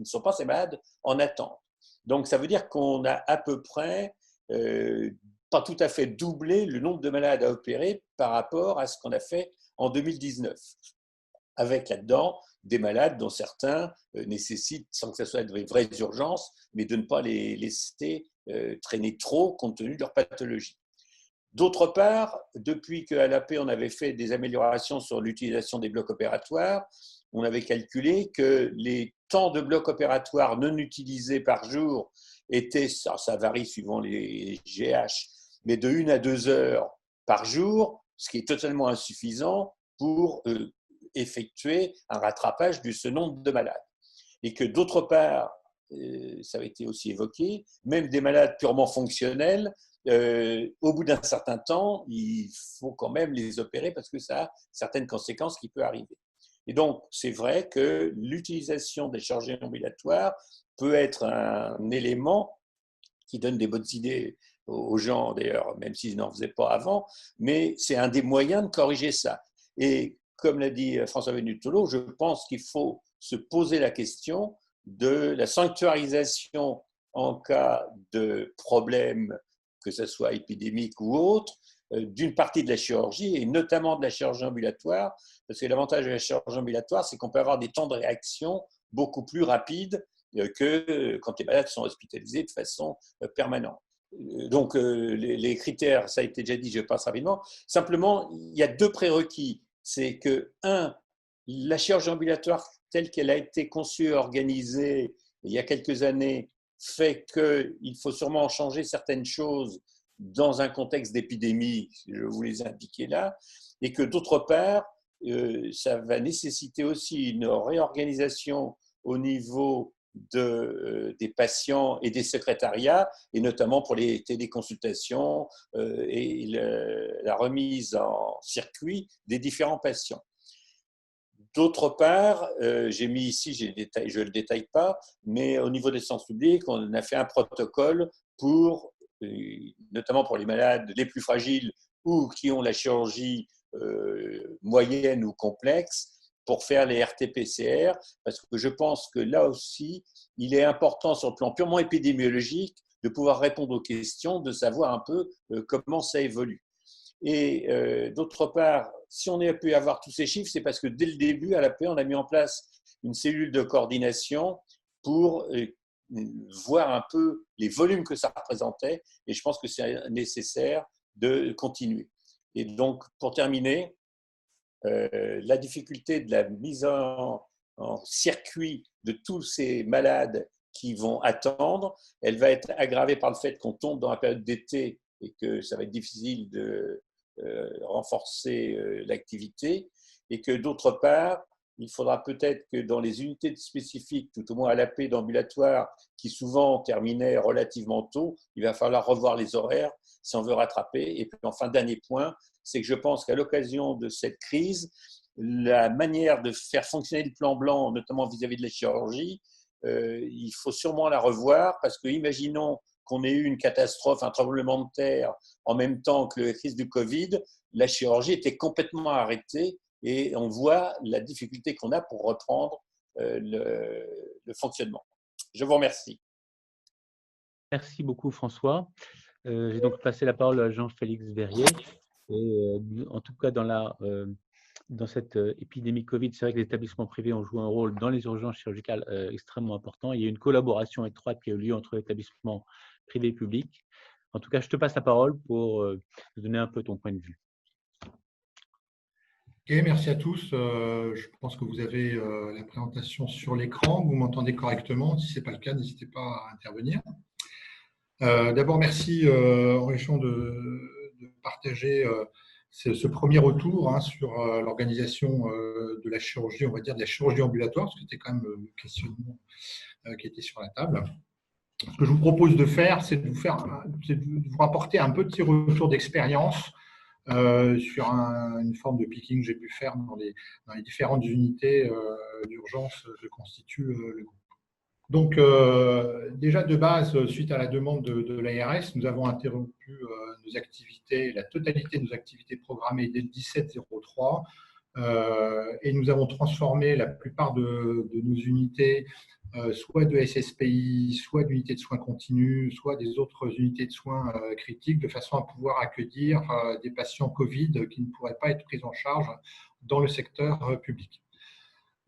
sont pas ces malades en attente. Donc, ça veut dire qu'on a à peu près, pas tout à fait doublé le nombre de malades à opérer par rapport à ce qu'on a fait en 2019. Avec là-dedans des malades dont certains nécessitent, sans que ce soit de vraies urgences, mais de ne pas les laisser traîner trop compte tenu de leur pathologie. D'autre part, depuis qu'à l'AP, on avait fait des améliorations sur l'utilisation des blocs opératoires, on avait calculé que les temps de blocs opératoires non utilisés par jour étaient, ça varie suivant les GH, mais de 1 à 2 heures par jour, ce qui est totalement insuffisant pour effectuer un rattrapage de ce nombre de malades. Et que d'autre part, ça a été aussi évoqué, même des malades purement fonctionnels, au bout d'un certain temps, il faut quand même les opérer parce que ça a certaines conséquences qui peuvent arriver. Et donc, c'est vrai que l'utilisation des chirurgiens ambulatoires peut être un élément qui donne des bonnes idées aux gens, d'ailleurs, même s'ils n'en faisaient pas avant, mais c'est un des moyens de corriger ça. Et comme l'a dit François Venutolo, je pense qu'il faut se poser la question de la sanctuarisation en cas de problème, que ce soit épidémique ou autre, d'une partie de la chirurgie, et notamment de la chirurgie ambulatoire, parce que l'avantage de la chirurgie ambulatoire, c'est qu'on peut avoir des temps de réaction beaucoup plus rapides que quand les malades sont hospitalisés de façon permanente. Donc, les critères, ça a été déjà dit, je passe rapidement. Simplement, il y a 2 prérequis. C'est que, 1, la chirurgie ambulatoire telle qu'elle a été conçue et organisée il y a quelques années fait qu'il faut sûrement changer certaines choses dans un contexte d'épidémie, je vous les ai indiquées là, et que d'autre part, ça va nécessiter aussi une réorganisation au niveau des patients et des secrétariats, et notamment pour les téléconsultations et la remise en circuit des différents patients. D'autre part, j'ai mis ici, je ne le détaille pas, mais au niveau des séances publiques, on a fait un protocole pour, notamment pour les malades les plus fragiles ou qui ont la chirurgie moyenne ou complexe, pour faire les RT-PCR, parce que je pense que là aussi, il est important sur le plan purement épidémiologique de pouvoir répondre aux questions, de savoir un peu comment ça évolue. Et d'autre part, si on a pu avoir tous ces chiffres, c'est parce que dès le début, à l'AP, on a mis en place une cellule de coordination pour voir un peu les volumes que ça représentait. Et je pense que c'est nécessaire de continuer. Et donc, pour terminer, la difficulté de la mise en circuit de tous ces malades qui vont attendre, elle va être aggravée par le fait qu'on tombe dans la période d'été et que ça va être difficile de renforcer l'activité, et que d'autre part, il faudra peut-être que dans les unités spécifiques, tout au moins à l'AP d'ambulatoire, qui souvent terminaient relativement tôt, il va falloir revoir les horaires si on veut rattraper. Et puis enfin, dernier point, c'est que je pense qu'à l'occasion de cette crise, la manière de faire fonctionner le plan blanc, notamment vis-à-vis de la chirurgie, il faut sûrement la revoir, parce que imaginons qu'on ait eu une catastrophe, un tremblement de terre en même temps que la crise du Covid, la chirurgie était complètement arrêtée et on voit la difficulté qu'on a pour reprendre le fonctionnement. Je vous remercie. Merci beaucoup, François. J'ai donc passé la parole à Jean-Félix Verrier. Et en tout cas, dans cette épidémie Covid, c'est vrai que les établissements privés ont joué un rôle dans les urgences chirurgicales extrêmement important. Il y a eu une collaboration étroite qui a eu lieu entre établissements privés et publics. En tout cas, je te passe la parole pour nous donner un peu ton point de vue. Ok, merci à tous. Je pense que vous avez la présentation sur l'écran. Vous m'entendez correctement. Si ce n'est pas le cas, n'hésitez pas à intervenir. D'abord, merci Henri Chon de partager ce premier retour sur l'organisation de la chirurgie, on va dire de la chirurgie ambulatoire, parce que c'était quand même le questionnement qui était sur la table. Ce que je vous propose de faire, c'est de vous rapporter un petit retour d'expérience sur une forme de picking que j'ai pu faire dans les différentes unités d'urgence que constitue le groupe. Donc, déjà de base, suite à la demande de l'ARS, nous avons interrompu nos activités, la totalité de nos activités programmées dès le 17-03 et nous avons transformé la plupart de nos unités soit de SSPI, soit d'unités de soins continus, soit des autres unités de soins critiques, de façon à pouvoir accueillir des patients Covid qui ne pourraient pas être pris en charge dans le secteur public.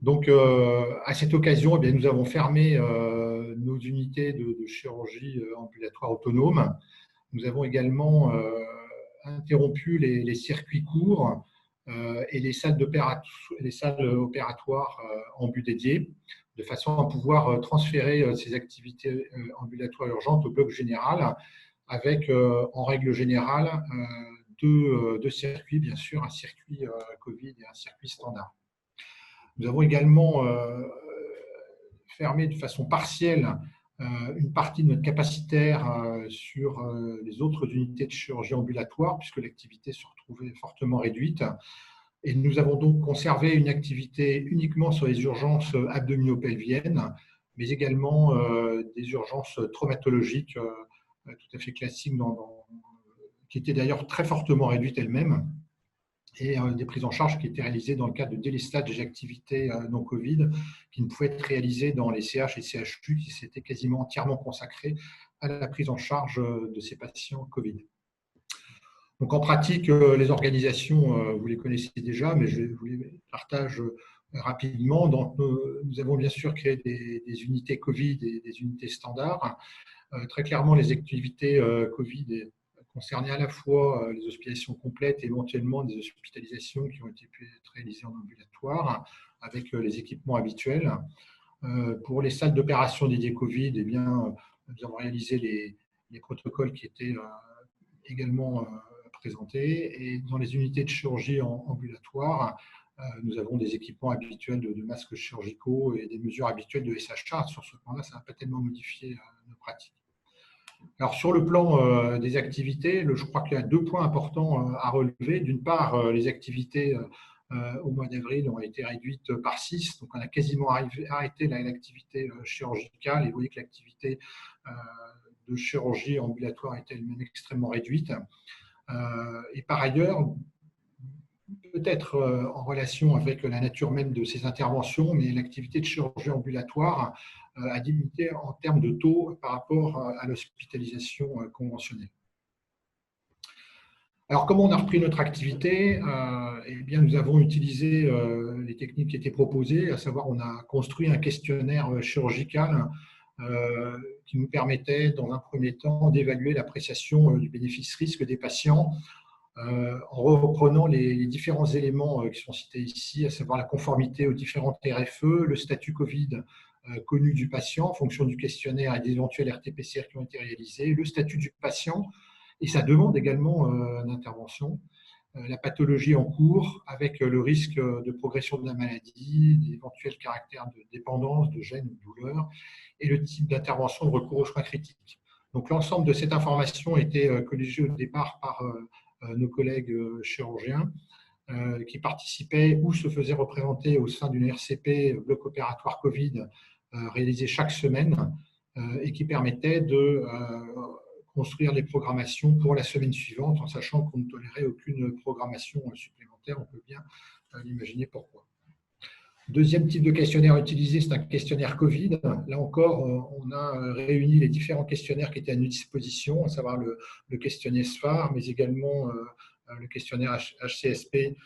Donc, à cette occasion, eh bien, nous avons fermé nos unités de chirurgie ambulatoire autonome. Nous avons également interrompu les circuits courts et les salles opératoires en but dédié, de façon à pouvoir transférer ces activités ambulatoires urgentes au bloc général, avec en règle générale deux circuits, bien sûr, un circuit Covid et un circuit standard. Nous avons également fermé de façon partielle une partie de notre capacitaire sur les autres unités de chirurgie ambulatoire, puisque l'activité se retrouvait fortement réduite. Et nous avons donc conservé une activité uniquement sur les urgences abdominopelviennes, mais également des urgences traumatologiques tout à fait classiques, qui étaient d'ailleurs très fortement réduites elles-mêmes, et des prises en charge qui étaient réalisées dans le cadre de délestage des activités non Covid, qui ne pouvaient être réalisées dans les CH et CHU, qui s'étaient quasiment entièrement consacrés à la prise en charge de ces patients Covid. Donc en pratique, les organisations, vous les connaissez déjà, mais je vous les partage rapidement. Donc, nous avons bien sûr créé des unités Covid et des unités standards. Très clairement, les activités Covid concernaient à la fois les hospitalisations complètes et éventuellement des hospitalisations qui ont été pu être réalisées en ambulatoire avec les équipements habituels. Pour les salles d'opération dédiées Covid, eh bien, nous avons réalisé les protocoles qui étaient également présentés. Et dans les unités de chirurgie ambulatoire, nous avons des équipements habituels de masques chirurgicaux et des mesures habituelles de SHA. Sur ce point-là, ça n'a pas tellement modifié nos pratiques. Alors, sur le plan des activités, je crois qu'il y a deux points importants à relever. D'une part, les activités au mois d'avril ont été réduites par 6. Donc, on a quasiment arrêté l'activité chirurgicale. Et vous voyez que l'activité de chirurgie ambulatoire était elle-même extrêmement réduite. Et par ailleurs, peut-être en relation avec la nature même de ces interventions, mais l'activité de chirurgie ambulatoire a diminué en termes de taux par rapport à l'hospitalisation conventionnelle. Alors, comment on a repris notre activité? Eh bien, nous avons utilisé les techniques qui étaient proposées, à savoir on a construit un questionnaire chirurgical qui nous permettait, dans un premier temps, d'évaluer l'appréciation du bénéfice-risque des patients en reprenant les différents éléments qui sont cités ici, à savoir la conformité aux différentes RFE, le statut Covid connu du patient en fonction du questionnaire et des éventuels RT-PCR qui ont été réalisés, le statut du patient et sa demande également d'intervention, la pathologie en cours avec le risque de progression de la maladie, d'éventuels caractères de dépendance, de gêne ou de douleur, et le type d'intervention de recours aux soins critiques. Donc l'ensemble de cette information a été colligé au départ par nos collègues chirurgiens qui participaient ou se faisaient représenter au sein d'une RCP, bloc opératoire Covid, réalisé chaque semaine et qui permettait de construire les programmations pour la semaine suivante en sachant qu'on ne tolérait aucune programmation supplémentaire. On peut bien l'imaginer pourquoi. Deuxième type de questionnaire utilisé, c'est un questionnaire Covid. Là encore, on a réuni les différents questionnaires qui étaient à notre disposition, à savoir le questionnaire SFAR, mais également le questionnaire HCSP,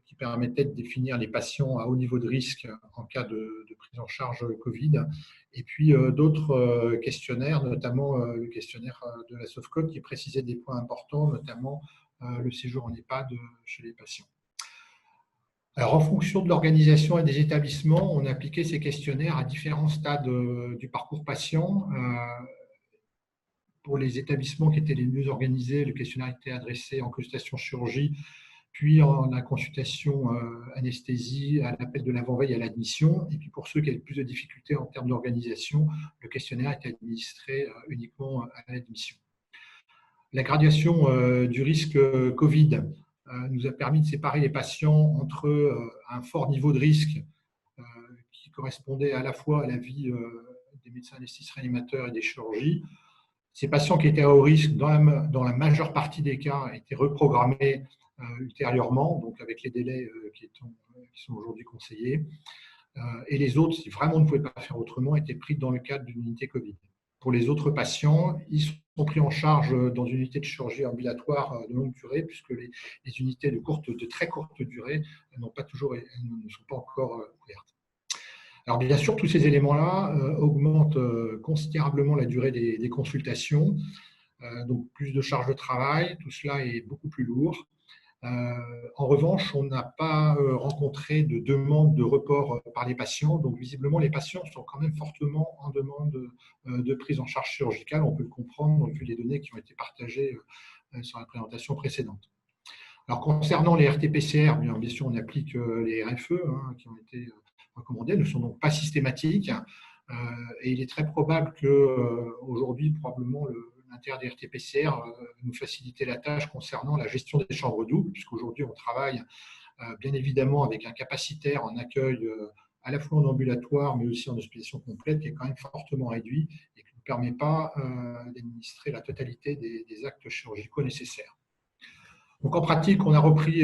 qui permettait de définir les patients à haut niveau de risque en cas de prise en charge Covid. Et puis d'autres questionnaires, notamment le questionnaire de la SOFCODE, qui précisait des points importants, notamment le séjour en EHPAD chez les patients. Alors, en fonction de l'organisation et des établissements, on a appliqué ces questionnaires à différents stades du parcours patient. pour les établissements qui étaient les mieux organisés, le questionnaire était adressé en consultation chirurgie, puis en la consultation anesthésie, à l'appel de l'avant-veille à l'admission. Et puis pour ceux qui avaient plus de difficultés en termes d'organisation, le questionnaire était administré uniquement à l'admission. La graduation du risque Covid nous a permis de séparer les patients entre un fort niveau de risque qui correspondait à la fois à la vie des médecins anesthésistes réanimateurs et des chirurgies. Ces patients qui étaient à haut risque, dans la majeure partie des cas, étaient reprogrammés ultérieurement, donc avec les délais qui sont aujourd'hui conseillés. Et les autres, si vraiment on ne pouvait pas faire autrement, étaient pris dans le cadre d'une unité Covid. Pour les autres patients, ils sont pris en charge dans une unité de chirurgie ambulatoire de longue durée, puisque les unités de très courte durée ne sont pas encore ouvertes. Alors bien sûr, tous ces éléments-là augmentent considérablement la durée des consultations, donc plus de charge de travail, tout cela est beaucoup plus lourd. En revanche, on n'a pas rencontré de demande de report par les patients. Donc, visiblement, les patients sont quand même fortement en demande de prise en charge chirurgicale. On peut le comprendre vu les données qui ont été partagées sur la présentation précédente. Alors, concernant les RT-PCR, bien sûr, on applique les RFE qui ont été recommandés, ne sont donc pas systématiques. Et il est très probable qu'aujourd'hui, probablement, l'intérêt des RT-PCR nous faciliter la tâche concernant la gestion des chambres doubles, puisqu'aujourd'hui, on travaille bien évidemment avec un capacitaire en accueil à la fois en ambulatoire, mais aussi en hospitalisation complète, qui est quand même fortement réduit et qui ne permet pas d'administrer la totalité des actes chirurgicaux nécessaires. Donc, en pratique, on a repris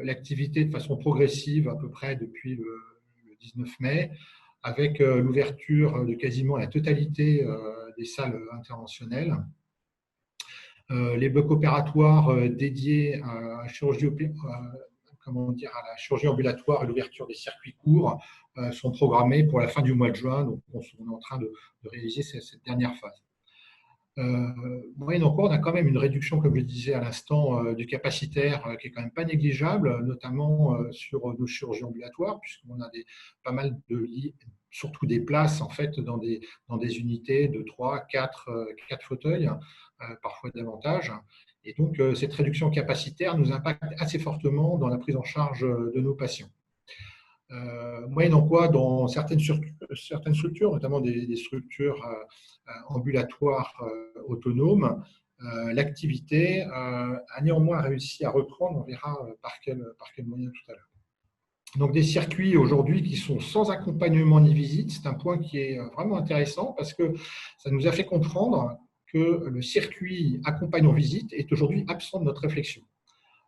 l'activité de façon progressive à peu près depuis le 19 mai, avec l'ouverture de quasiment la totalité des salles interventionnelles. Les blocs opératoires dédiés à la chirurgie ambulatoire et l'ouverture des circuits courts sont programmés pour la fin du mois de juin. Donc, on est en train de réaliser cette dernière phase. Moyennant quoi, on a quand même une réduction, comme je le disais à l'instant, du capacitaire qui est quand même pas négligeable, notamment sur nos chirurgies ambulatoires, puisqu'on a pas mal de lits, surtout des places en fait dans des unités de 3, 4 fauteuils, parfois davantage. Et donc, cette réduction capacitaire nous impacte assez fortement dans la prise en charge de nos patients. Moyennant quoi, dans certaines structures, notamment des structures ambulatoires autonomes, l'activité a néanmoins réussi à reprendre. On verra par quel moyen tout à l'heure. Donc, des circuits aujourd'hui qui sont sans accompagnement ni visite, c'est un point qui est vraiment intéressant parce que ça nous a fait comprendre que le circuit accompagnant visite est aujourd'hui absent de notre réflexion.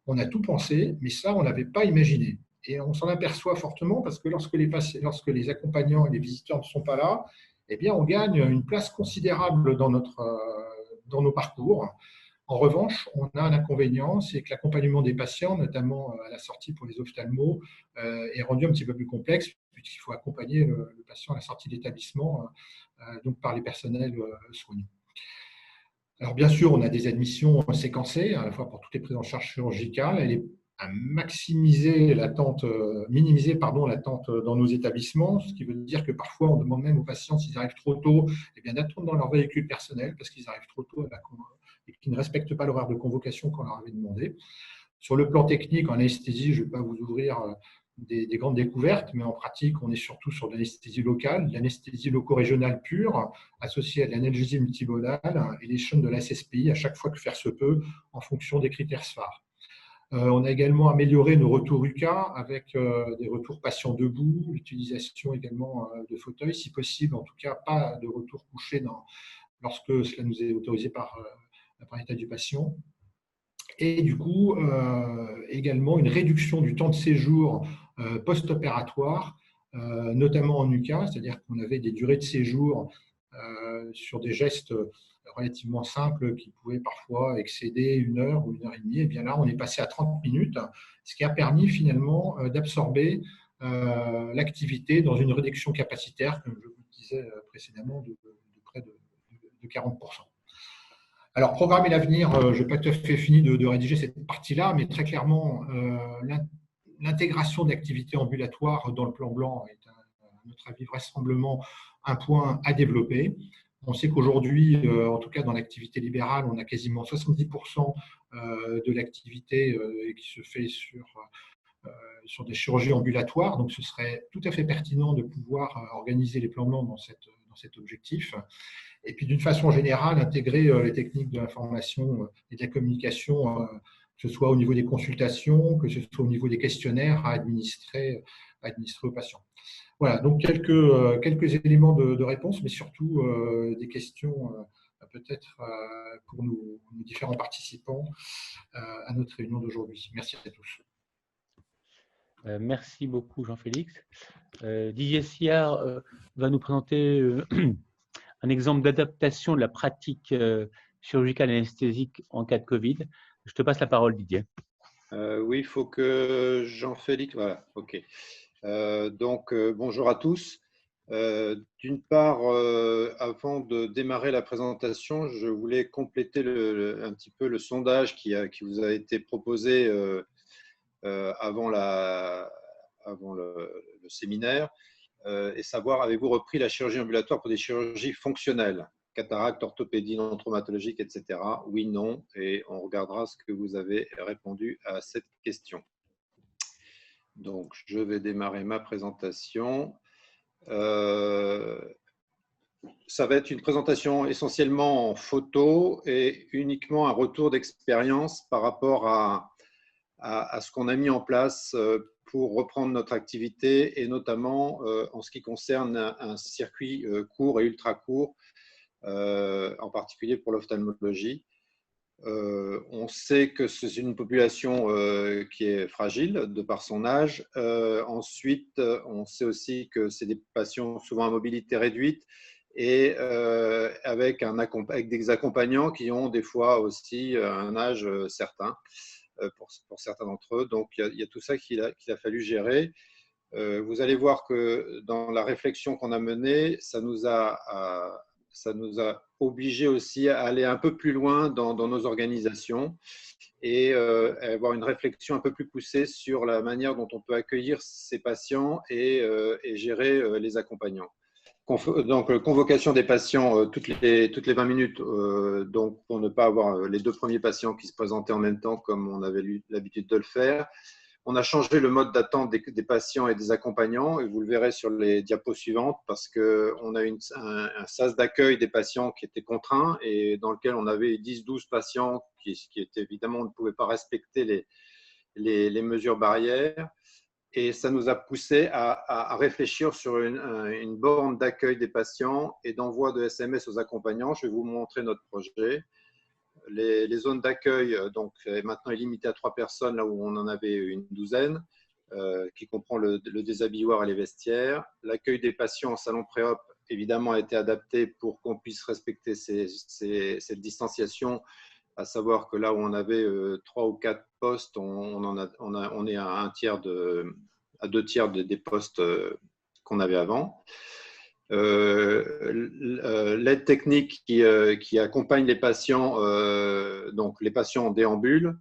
On a tout pensé, mais ça, on ne l'avait pas imaginé. Et on s'en aperçoit fortement parce que lorsque les accompagnants et les visiteurs ne sont pas là, eh bien, on gagne une place considérable dans nos parcours. En revanche, on a un inconvénient, c'est que l'accompagnement des patients, notamment à la sortie pour les ophtalmos, est rendu un petit peu plus complexe puisqu'il faut accompagner le patient à la sortie de l'établissement, donc par les personnels soignants. Alors bien sûr, on a des admissions séquencées, à la fois pour toutes les prises en charge chirurgicales. Elle est à minimiser l'attente dans nos établissements, ce qui veut dire que parfois on demande même aux patients s'ils arrivent trop tôt, d'attendre dans leur véhicule personnel parce qu'ils arrivent trop tôt et qu'ils ne respectent pas l'horaire de convocation qu'on leur avait demandé. Sur le plan technique, en anesthésie, je ne vais pas vous ouvrir des grandes découvertes, mais en pratique, on est surtout sur de l'anesthésie locale, de l'anesthésie loco-régionale pure, associée à de l'analgésie multimodale et les chaînes de la SSPI à chaque fois que faire se peut en fonction des critères SPHAR. On a également amélioré nos retours UCA avec des retours patients debout, l'utilisation également de fauteuils, si possible, en tout cas pas de retour couché lorsque cela nous est autorisé par l'état du patient. Et du coup, également une réduction du temps de séjour post-opératoire, notamment en UCA, c'est-à-dire qu'on avait des durées de séjour sur des gestes relativement simples qui pouvaient parfois excéder 1 heure ou 1 heure et demie. Et bien là, on est passé à 30 minutes, ce qui a permis finalement d'absorber l'activité dans une réduction capacitaire, comme je vous le disais précédemment, de près de 40%. Alors, programmer l'avenir, je n'ai pas tout à fait fini de rédiger cette partie-là, mais très clairement, l'intégration d'activités ambulatoires dans le plan blanc est, à notre avis, vraisemblablement un point à développer. On sait qu'aujourd'hui, en tout cas dans l'activité libérale, on a quasiment 70% de l'activité qui se fait sur des chirurgies ambulatoires. Donc, ce serait tout à fait pertinent de pouvoir organiser les plans blancs dans cet objectif. Et puis, d'une façon générale, intégrer les techniques de l'information et de la communication, que ce soit au niveau des consultations, que ce soit au niveau des questionnaires à administrer aux patients. Voilà, donc quelques éléments de réponse, mais surtout des questions peut-être pour nos différents participants à notre réunion d'aujourd'hui. Merci à tous. Merci beaucoup, Jean-Félix. Didier Sillard va nous présenter un exemple d'adaptation de la pratique chirurgicale anesthésique en cas de Covid. Je te passe la parole, Didier. Oui, il faut que Jean-Félix… Voilà, OK. Bonjour à tous. D'une part, avant de démarrer la présentation, je voulais compléter un petit peu le sondage qui vous a été proposé avant le séminaire et savoir, avez-vous repris la chirurgie ambulatoire pour des chirurgies fonctionnelles, cataracte, orthopédie, non traumatologique, etc. Oui, non, et on regardera ce que vous avez répondu à cette question. Donc, je vais démarrer ma présentation. Ça va être une présentation essentiellement en photo et uniquement un retour d'expérience par rapport à ce qu'on a mis en place pour reprendre notre activité et notamment en ce qui concerne un circuit court et ultra court, en particulier pour l'ophtalmologie. On sait que c'est une population qui est fragile de par son âge. Ensuite, on sait aussi que c'est des patients souvent à mobilité réduite et avec des accompagnants qui ont des fois aussi un âge certain pour certains d'entre eux. Donc, il y a tout ça qu'il a fallu gérer. Vous allez voir que dans la réflexion qu'on a menée, ça nous a obligés aussi à aller un peu plus loin dans nos organisations et avoir une réflexion un peu plus poussée sur la manière dont on peut accueillir ces patients et gérer les accompagnants. Donc, convocation des patients toutes les 20 minutes, donc pour ne pas avoir les deux premiers patients qui se présentaient en même temps comme on avait l'habitude de le faire. On a changé le mode d'attente des patients et des accompagnants, et vous le verrez sur les diapos suivantes, parce qu'on a un sas d'accueil des patients qui était contraint et dans lequel on avait 10-12 patients qui étaient, évidemment, on ne pouvait pas respecter les mesures barrières. Et ça nous a poussé à réfléchir sur une borne d'accueil des patients et d'envoi de SMS aux accompagnants. Je vais vous montrer notre projet. Les zones d'accueil, donc maintenant est limitée à 3 personnes, là où on en avait une douzaine, qui comprend le déshabilloir et les vestiaires. L'accueil des patients en salon pré-op, évidemment, a été adapté pour qu'on puisse respecter cette distanciation, à savoir que là où on avait 3 ou 4 postes, on est à 2 tiers des postes qu'on avait avant. L'aide technique qui accompagne les patients, donc les patients en déambule.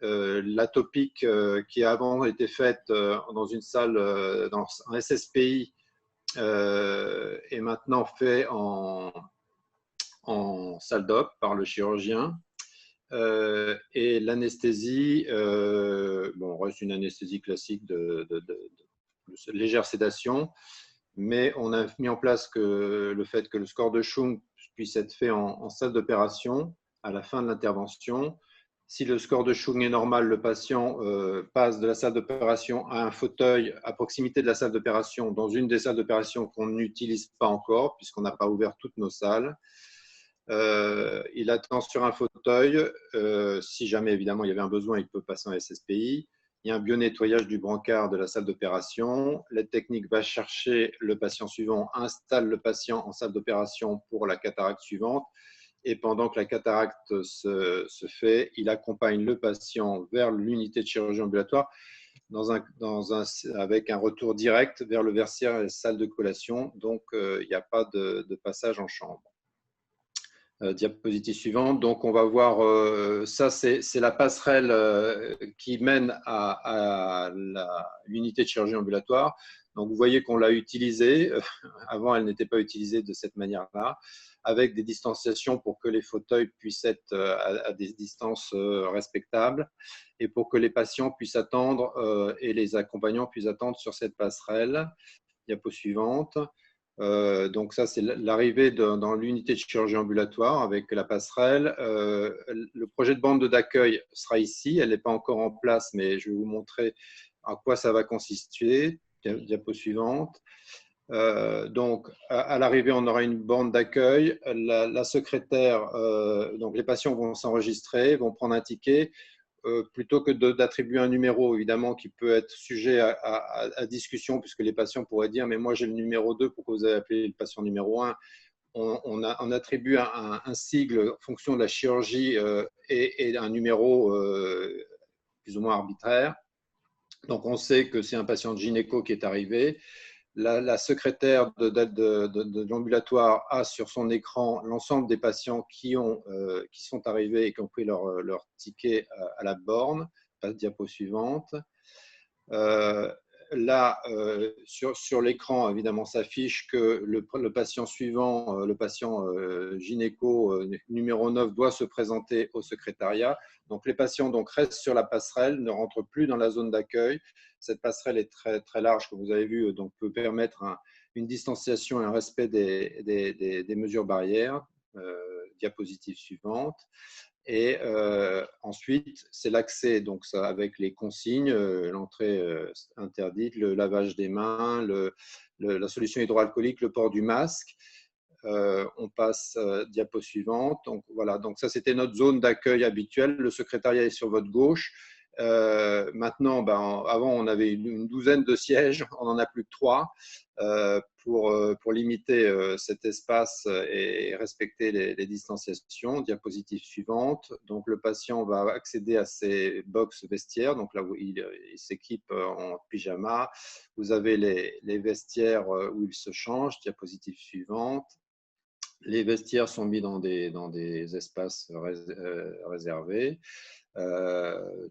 L'atopique qui a avant été faite dans une salle, dans un SSPI, est maintenant fait en salle d'op par le chirurgien. Et l'anesthésie, bon, reste une anesthésie classique de légère sédation, mais on a mis en place le fait que le score de Chung puisse être fait en salle d'opération à la fin de l'intervention. Si le score de Chung est normal, le patient passe de la salle d'opération à un fauteuil à proximité de la salle d'opération, dans une des salles d'opération qu'on n'utilise pas encore, puisqu'on n'a pas ouvert toutes nos salles. Il attend sur un fauteuil. Si jamais, évidemment, il y avait un besoin, il peut passer en SSPI. Il y a un bio-nettoyage du brancard de la salle d'opération. L'aide technique va chercher le patient suivant, installe le patient en salle d'opération pour la cataracte suivante. Et pendant que la cataracte se fait, il accompagne le patient vers l'unité de chirurgie ambulatoire avec un retour direct vers le versière et la salle de collation. Donc, il n'y a pas de passage en chambre. Diapositive suivante. Donc, on va voir, ça, c'est la passerelle qui mène à l'unité de chirurgie ambulatoire. Donc, vous voyez qu'on l'a utilisée. Avant, elle n'était pas utilisée de cette manière-là, avec des distanciations pour que les fauteuils puissent être à des distances respectables et pour que les patients puissent attendre et les accompagnants puissent attendre sur cette passerelle. Diapo suivante. Donc ça, c'est l'arrivée dans l'unité de chirurgie ambulatoire avec la passerelle. Le projet de bande d'accueil sera ici. Elle n'est pas encore en place, mais je vais vous montrer à quoi ça va consister. Diapo suivante. Donc, à l'arrivée, on aura une bande d'accueil. La secrétaire, donc les patients vont s'enregistrer, vont prendre un ticket. Plutôt que d'attribuer un numéro, évidemment, qui peut être sujet à discussion, puisque les patients pourraient dire « mais moi j'ai le numéro 2, pourquoi vous avez appelé le patient numéro 1 ?» On attribue un sigle en fonction de la chirurgie et un numéro plus ou moins arbitraire. Donc on sait que c'est un patient de gynéco qui est arrivé. La secrétaire de l'ambulatoire a sur son écran l'ensemble des patients qui sont arrivés et qui ont pris leur ticket à la borne. Diapo suivante. Là, sur l'écran, évidemment, s'affiche que le patient suivant, le patient gynéco numéro 9, doit se présenter au secrétariat. Donc, les patients restent sur la passerelle, ne rentrent plus dans la zone d'accueil. Cette passerelle est très, très large, comme vous avez vu, donc peut permettre une distanciation et un respect des mesures barrières. Diapositive suivante. Et ensuite, c'est l'accès, donc ça, avec les consignes, l'entrée interdite, le lavage des mains, la solution hydroalcoolique, le port du masque. On passe diapo suivante. Donc voilà, donc ça c'était notre zone d'accueil habituelle. Le secrétariat est sur votre gauche. Maintenant, avant on avait une douzaine de sièges, on n'en a plus que 3 pour limiter cet espace et respecter les distanciations. Diapositive suivante. Donc le patient va accéder à ses box vestiaires, donc là où il s'équipe en pyjama. Vous avez les vestiaires où il se change. Diapositive suivante. Les vestiaires sont mis dans des espaces réservés,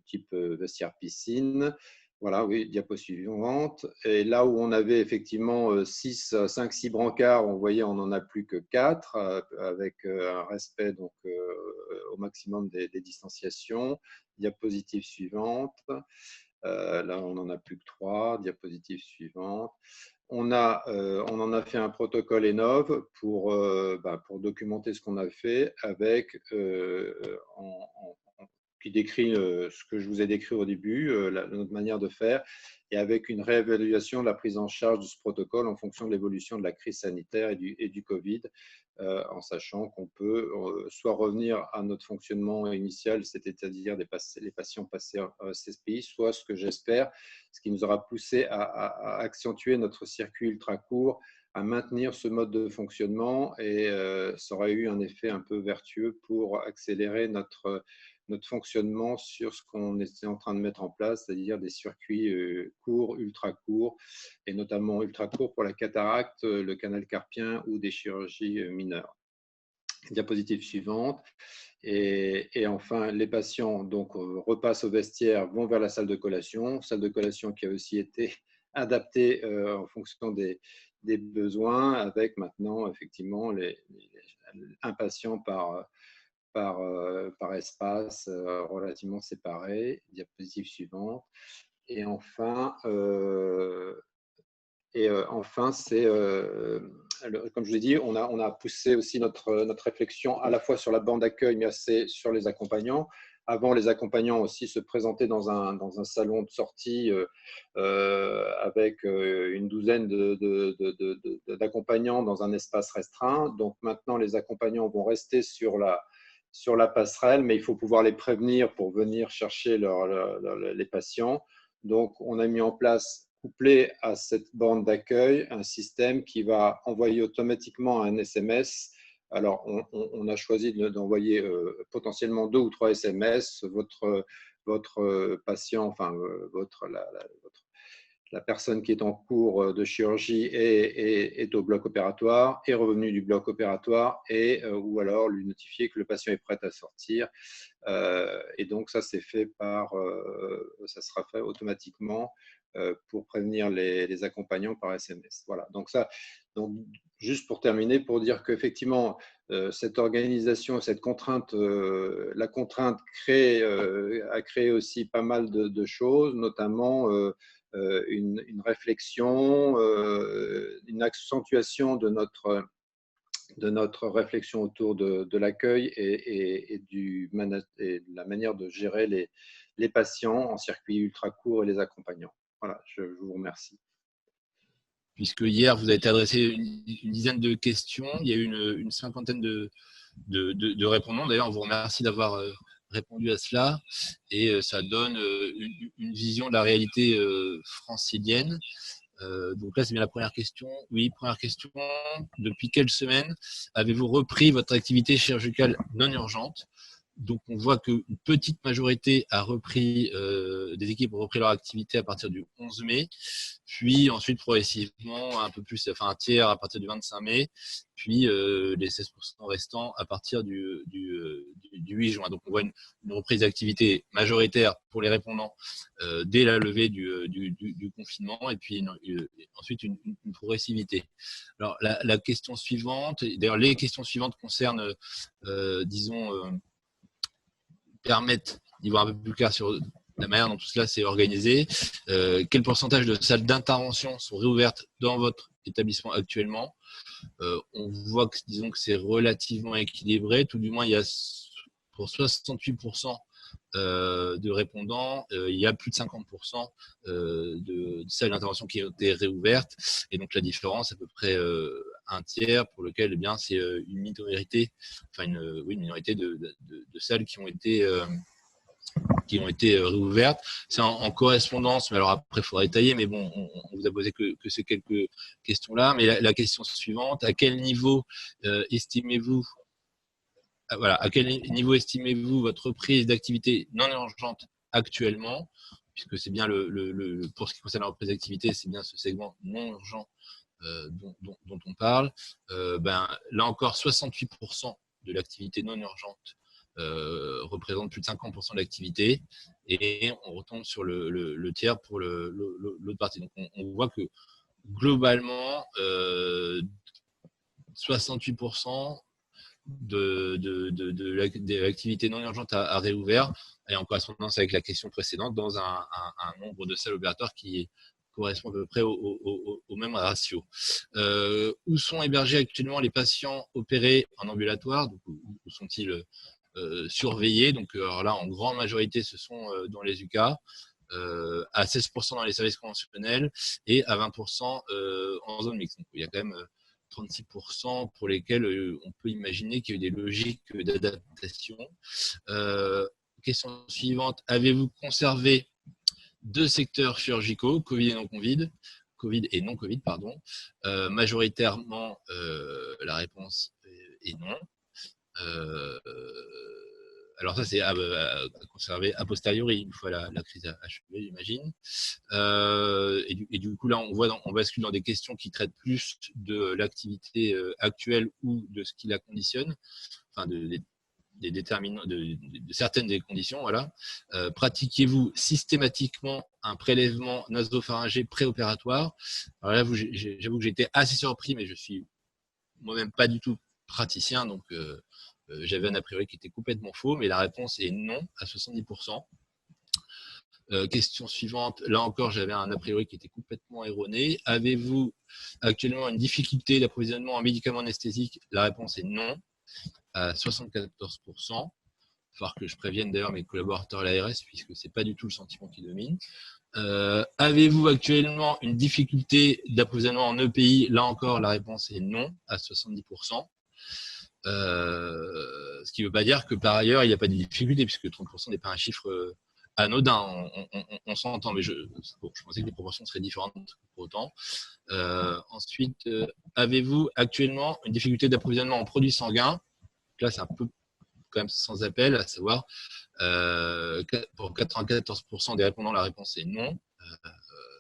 type vestiaire piscine. Voilà, oui, diapo suivante. Et là où on avait effectivement 5, 6 brancards, on voyait on n'en a plus que 4, avec un respect donc, au maximum des distanciations. Diapositive suivante. Là, on n'en a plus que 3. Diapositive suivante. On en a fait un protocole ENOV pour documenter ce qu'on a fait avec qui décrit ce que je vous ai décrit au début, notre manière de faire, et avec une réévaluation de la prise en charge de ce protocole en fonction de l'évolution de la crise sanitaire et du Covid, en sachant qu'on peut soit revenir à notre fonctionnement initial, c'est-à-dire les patients passés à CSPI, soit ce que j'espère, ce qui nous aura poussé à accentuer notre circuit ultra court, à maintenir ce mode de fonctionnement, et ça aurait eu un effet un peu vertueux pour accélérer notre fonctionnement sur ce qu'on était en train de mettre en place, c'est-à-dire des circuits courts, ultra courts, et notamment ultra courts pour la cataracte, le canal carpien ou des chirurgies mineures. Diapositive suivante. Et enfin, les patients donc, repassent au vestiaire, vont vers la salle de collation qui a aussi été adaptée en fonction des besoins, avec maintenant effectivement un patient par espace relativement séparé. Diapositive suivante. Et enfin, c'est, comme je l'ai dit, on a poussé aussi notre réflexion à la fois sur la bande d'accueil, mais assez sur les accompagnants. Avant, les accompagnants aussi se présentaient dans un salon de sortie avec une douzaine d'accompagnants dans un espace restreint. Donc maintenant, les accompagnants vont rester sur la passerelle, mais il faut pouvoir les prévenir pour venir chercher les patients. Donc, on a mis en place, couplé à cette bande d'accueil, un système qui va envoyer automatiquement un SMS. Alors, on a choisi d'envoyer potentiellement 2 ou 3 SMS. Votre patient, enfin, la personne qui est en cours de chirurgie est au bloc opératoire, est revenu du bloc opératoire, ou alors lui notifier que le patient est prêt à sortir. Et donc, ça sera fait automatiquement pour prévenir les accompagnants par SMS. Voilà. Donc juste pour terminer, pour dire qu'effectivement, cette organisation, cette contrainte, la contrainte a créé aussi pas mal de choses, notamment une réflexion, une accentuation de notre réflexion autour de l'accueil et de la manière de gérer les patients en circuit ultra court et les accompagnants. Voilà, je vous remercie. Puisque hier, vous avez été adressé une dizaine de questions, il y a eu une cinquantaine de répondants. D'ailleurs, on vous remercie d'avoir répondu à cela et ça donne une vision de la réalité francilienne. Donc là, c'est bien la première question. Oui, première question. Depuis quelle semaine avez-vous repris votre activité chirurgicale non urgente? Donc, on voit qu'une petite majorité a repris, des équipes ont repris leur activité à partir du 11 mai, puis ensuite progressivement un peu plus, enfin un tiers à partir du 25 mai, puis les 16% restants à partir du 8 juin. Donc, on voit une reprise d'activité majoritaire pour les répondants dès la levée du confinement, et puis ensuite une progressivité. Alors, la question suivante, d'ailleurs les questions suivantes concernent, disons, permettent d'y voir un peu plus clair sur la manière dont tout cela s'est organisé. Quel pourcentage de salles d'intervention sont réouvertes dans votre établissement actuellement? On voit que, disons que c'est relativement équilibré. Tout du moins, il y a pour 68% de répondants, il y a plus de 50% de salles d'intervention qui ont été réouvertes. Et donc, la différence, à peu près un tiers, pour lequel, eh bien, c'est une minorité, enfin une minorité de salles qui ont été réouvertes. C'est en correspondance, mais alors après, il faudra détailler, mais bon, on vous a posé que ces quelques questions-là. Mais la question suivante, à quel niveau estimez-vous votre reprise d'activité non urgente actuellement, puisque c'est bien pour ce qui concerne la reprise d'activité, c'est bien ce segment non urgent dont on parle. Là encore, 68% de l'activité non urgente représente plus de 50% de l'activité, et on retombe sur le tiers pour l'autre partie. Donc on voit que globalement, 68% de l'activité non urgente a réouvert, et en correspondance avec la question précédente, dans un nombre de salles opératoires qui correspond à peu près au même ratio. Où sont hébergés actuellement les patients opérés en ambulatoire? Donc, où sont-ils surveillés? Donc, alors là, en grande majorité, ce sont dans les UK, à 16% dans les services conventionnels et à 20% en zone mixte. Donc, il y a quand même 36% pour lesquels on peut imaginer qu'il y a eu des logiques d'adaptation. Question suivante, avez-vous conservé 2 secteurs chirurgicaux, Covid et non Covid, pardon. Majoritairement, la réponse est non. Alors ça, c'est à conserver a posteriori, une fois la crise achevée, j'imagine. Et du coup, là, on bascule dans des questions qui traitent plus de l'activité actuelle ou de ce qui la conditionne, enfin des déterminants, de certaines des conditions. Voilà. Pratiquez-vous systématiquement un prélèvement nasopharyngé préopératoire? Alors là, j'avoue que j'ai été assez surpris, mais je suis moi-même pas du tout praticien, donc j'avais un a priori qui était complètement faux, mais la réponse est non à 70%. Question suivante, là encore j'avais un a priori qui était complètement erroné. Avez-vous actuellement une difficulté d'approvisionnement en médicaments anesthésiques? La réponse est non à 74%. Il va falloir que je prévienne d'ailleurs mes collaborateurs à l'ARS, puisque ce n'est pas du tout le sentiment qui domine. Avez-vous actuellement une difficulté d'approvisionnement en EPI? Là encore, la réponse est non à 70%. Ce qui ne veut pas dire que par ailleurs, il n'y a pas de difficulté, puisque 30% n'est pas un chiffre anodin. On s'entend, mais je pensais que les proportions seraient différentes pour autant. Ensuite, avez-vous actuellement une difficulté d'approvisionnement en produits sanguins? Là, c'est un peu quand même sans appel, à savoir pour 94% des répondants, la réponse est non,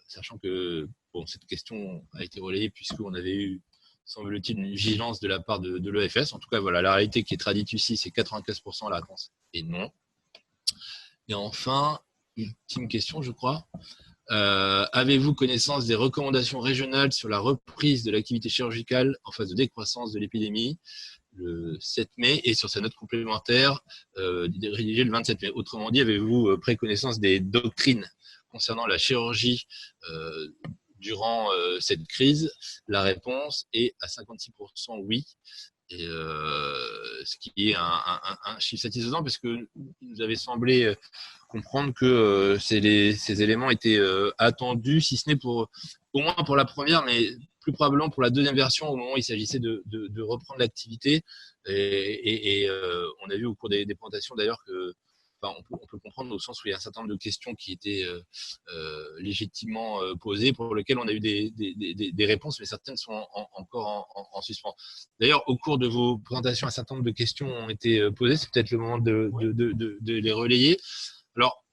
sachant que cette question a été relayée puisqu'on avait eu, semble-t-il, une vigilance de la part de l'EFS. En tout cas, voilà, la réalité qui est traduite ici, c'est 95%, la réponse est non. Et enfin, ultime question, je crois. Avez-vous connaissance des recommandations régionales sur la reprise de l'activité chirurgicale en phase de décroissance de l'épidémie le 7 mai et sur sa note complémentaire rédigée le 27 mai? Autrement dit, avez-vous pris connaissance des doctrines concernant la chirurgie durant cette crise? La réponse est à 56% oui. Et, ce qui est un chiffre satisfaisant parce que nous avait semblé comprendre que ces éléments étaient attendus, si ce n'est au moins pour la première, mais plus probablement pour la deuxième version au moment où il s'agissait de reprendre l'activité. Et on a vu au cours des présentations d'ailleurs que on peut comprendre au sens où il y a un certain nombre de questions qui étaient légitimement posées, pour lesquelles on a eu des réponses, mais certaines sont encore en suspens. D'ailleurs, au cours de vos présentations, un certain nombre de questions ont été posées. C'est peut-être le moment de les relayer. Alors,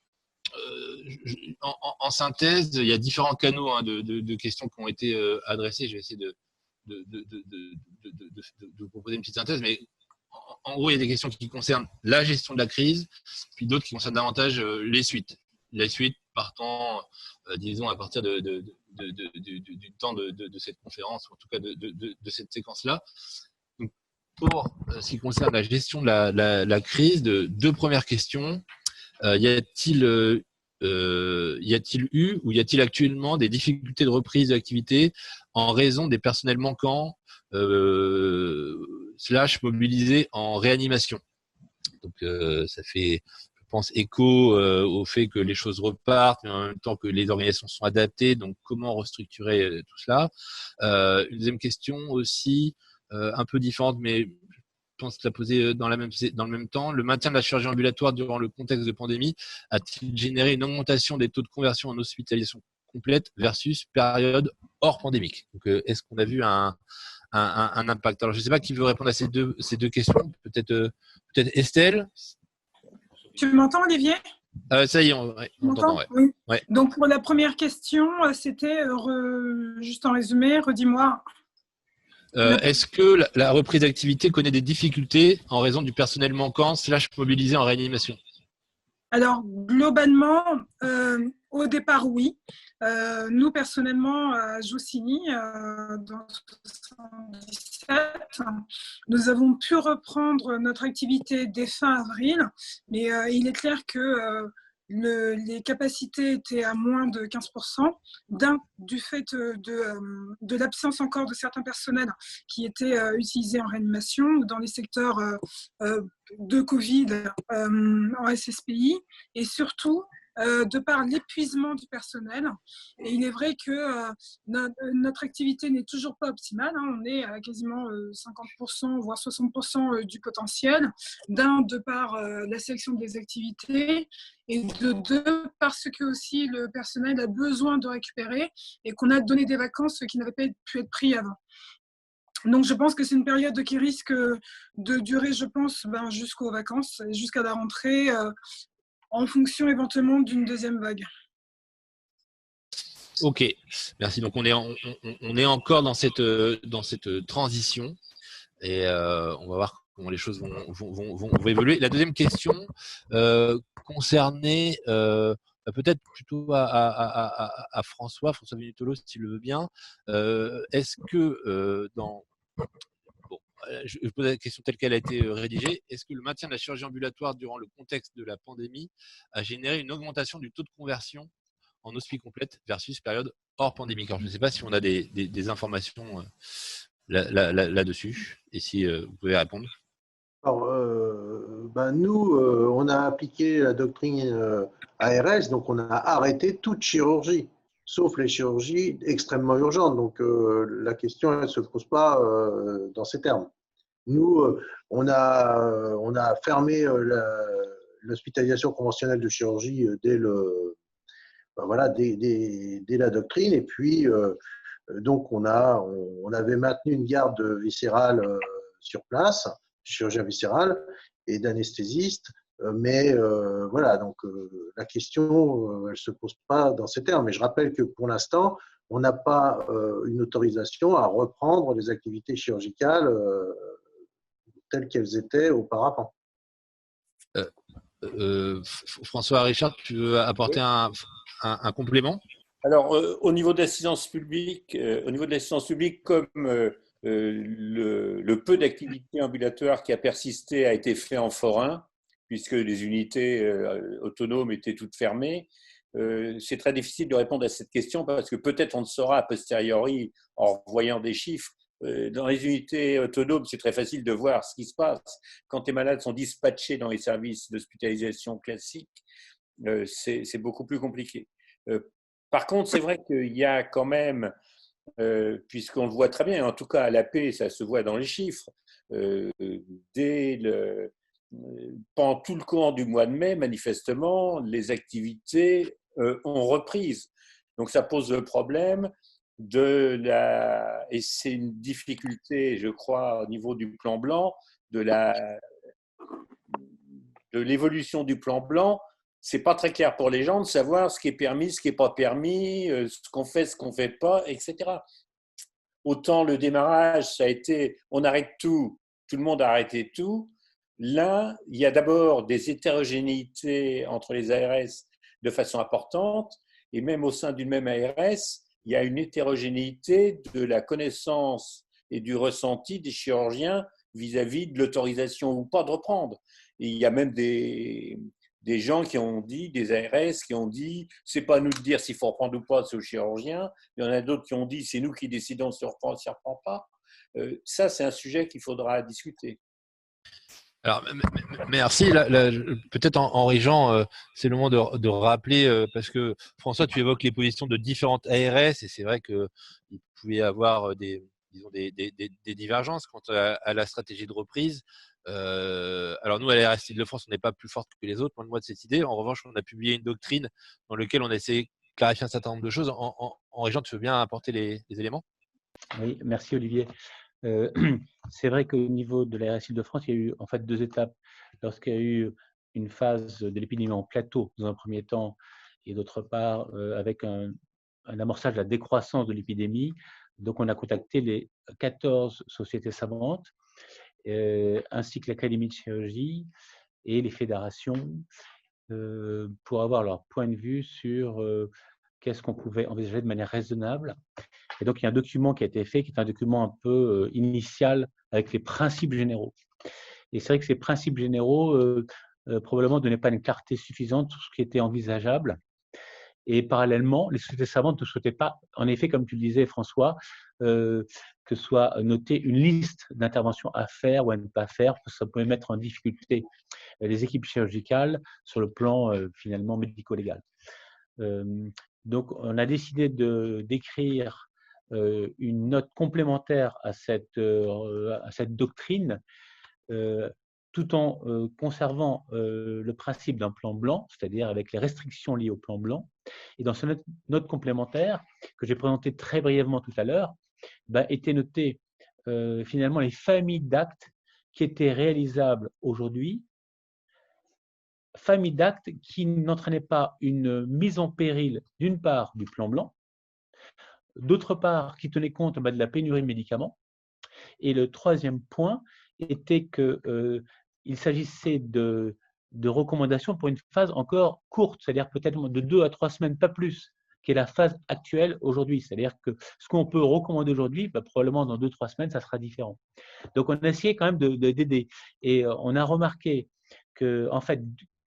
en synthèse, il y a différents canaux de questions qui ont été adressées. Je vais essayer de vous proposer une petite synthèse, mais en gros, il y a des questions qui concernent la gestion de la crise, puis d'autres qui concernent davantage les suites. Les suites partant, disons, à partir du temps de cette conférence, ou en tout cas de cette séquence-là. Donc, pour ce qui concerne la gestion de la crise, deux premières questions. Y a-t-il eu ou y a-t-il actuellement des difficultés de reprise de l'activité en raison des personnels manquants / mobilisés en réanimation? Donc, ça fait, je pense, écho au fait que les choses repartent, mais en même temps que les organisations sont adaptées. Donc, comment restructurer tout cela? Une deuxième question aussi, un peu différente, mais je pense la poser dans le même temps. Le maintien de la chirurgie ambulatoire durant le contexte de pandémie a-t-il généré une augmentation des taux de conversion en hospitalisation complète versus période hors pandémique? Donc, est-ce qu'on a vu un impact? Alors, je ne sais pas qui veut répondre à ces deux questions. Peut-être Estelle. Tu m'entends, Olivier? Ça y est, on t'entend. Ouais. Oui. Ouais. Donc, pour la première question, c'était, juste en résumé, redis-moi. Est-ce que la reprise d'activité connaît des difficultés en raison du personnel manquant / mobilisé en réanimation? Alors, globalement, au départ, oui. Nous, personnellement, à Joussini, dans 1977, nous avons pu reprendre notre activité dès fin avril, mais il est clair que les capacités étaient à moins de 15%, du fait de l'absence encore de certains personnels qui étaient utilisés en réanimation ou dans les secteurs de Covid en SSPI, et surtout de par l'épuisement du personnel. Et il est vrai que notre activité n'est toujours pas optimale. On est à quasiment 50%, voire 60% du potentiel, de par la sélection des activités, et de deux, parce que aussi le personnel a besoin de récupérer et qu'on a donné des vacances qui n'avaient pas pu être pris avant. Donc, je pense que c'est une période qui risque de durer, je pense, jusqu'aux vacances, jusqu'à la rentrée, en fonction éventuellement d'une deuxième vague. Ok, merci. Donc, on est encore dans cette transition et on va voir comment les choses vont évoluer. La deuxième question concernait peut-être plutôt à François Vinutolo, s'il le veut bien. Est-ce que je pose la question telle qu'elle a été rédigée. Est-ce que le maintien de la chirurgie ambulatoire durant le contexte de la pandémie a généré une augmentation du taux de conversion en hospice complète versus période hors pandémique? Alors, je ne sais pas si on a des informations là-dessus et si vous pouvez répondre. Alors, nous, on a appliqué la doctrine ARS, donc on a arrêté toute chirurgie, sauf les chirurgies extrêmement urgentes. Donc, la question ne se pose pas dans ces termes. Nous, on a fermé l'hospitalisation conventionnelle de chirurgie dès la doctrine. Et puis, donc, on avait maintenu une garde viscérale sur place, chirurgien viscéral et d'anesthésiste. Mais voilà, donc la question, elle ne se pose pas dans ces termes. Mais je rappelle que pour l'instant, on n'a pas une autorisation à reprendre les activités chirurgicales telles qu'elles étaient auparavant. François Richard, tu veux apporter un complément? Alors, au niveau de l'assistance publique, comme le peu d'activité ambulatoire qui a persisté a été fait en forain, puisque les unités autonomes étaient toutes fermées, c'est très difficile de répondre à cette question parce que peut-être on le saura a posteriori en voyant des chiffres. Dans les unités autonomes, c'est très facile de voir ce qui se passe. Quand les malades sont dispatchés dans les services d'hospitalisation classiques, c'est beaucoup plus compliqué. Par contre, c'est vrai qu'il y a quand même, puisqu'on le voit très bien, en tout cas à la paix, ça se voit dans les chiffres, pendant tout le courant du mois de mai, manifestement, les activités ont reprise. Donc ça pose le problème et c'est une difficulté, je crois, au niveau du plan blanc, de l'évolution du plan blanc. C'est pas très clair pour les gens de savoir ce qui est permis, ce qui n'est pas permis, ce qu'on fait, ce qu'on ne fait pas, etc. Autant le démarrage, ça a été, on arrête tout, tout le monde a arrêté tout. Là, il y a d'abord des hétérogénéités entre les ARS de façon importante, et même au sein d'une même ARS, il y a une hétérogénéité de la connaissance et du ressenti des chirurgiens vis-à-vis de l'autorisation ou pas de reprendre. Et il y a même des gens qui ont dit, des ARS qui ont dit, c'est pas à nous de dire s'il faut reprendre ou pas, c'est aux chirurgiens. Il y en a d'autres qui ont dit, c'est nous qui décidons si on reprend ou si on ne reprend pas. Ça, c'est un sujet qu'il faudra discuter. Alors, merci. Peut-être Henri Jean, c'est le moment de rappeler, parce que François, tu évoques les positions de différentes ARS, et c'est vrai qu'il pouvait y avoir des divergences quant à la stratégie de reprise. Alors nous, à l'ARS Île-de-France, on n'est pas plus forte que les autres, loin de moi de cette idée. En revanche, on a publié une doctrine dans laquelle on a essayé de clarifier un certain nombre de choses. Henri Jean, tu veux bien apporter les éléments? Oui, merci Olivier. C'est vrai qu'au niveau de l'ARS Île-de-France, il y a eu en fait 2 étapes. Lorsqu'il y a eu une phase de l'épidémie en plateau, dans un premier temps, et d'autre part, avec un amorçage de la décroissance de l'épidémie, donc on a contacté les 14 sociétés savantes, ainsi que l'Académie de chirurgie et les fédérations, pour avoir leur point de vue sur qu'est-ce qu'on pouvait envisager de manière raisonnable. Et donc, il y a un document qui a été fait, qui est un document un peu initial avec les principes généraux. Et c'est vrai que ces principes généraux, probablement, ne donnaient pas une clarté suffisante sur ce qui était envisageable. Et parallèlement, les sociétés savantes ne souhaitaient pas, en effet, comme tu le disais, François, que soit notée une liste d'interventions à faire ou à ne pas faire, parce que ça pouvait mettre en difficulté les équipes chirurgicales sur le plan, finalement, médico-légal. Donc, on a décidé d'écrire une note complémentaire à cette doctrine, tout en conservant le principe d'un plan blanc, c'est-à-dire avec les restrictions liées au plan blanc. Et dans cette note complémentaire, que j'ai présentée très brièvement tout à l'heure, étaient notées finalement les familles d'actes qui étaient réalisables aujourd'hui, familles d'actes qui n'entraînaient pas une mise en péril, d'une part, du plan blanc, d'autre part, qui tenaient compte de la pénurie de médicaments. Et le troisième point était qu'il s'agissait de recommandations pour une phase encore courte, c'est-à-dire peut-être de 2 à 3 semaines, pas plus, qui est la phase actuelle aujourd'hui. C'est-à-dire que ce qu'on peut recommander aujourd'hui, probablement dans 2-3 semaines, ça sera différent. Donc, on a essayé quand même d'aider. Et on a remarqué que, en fait,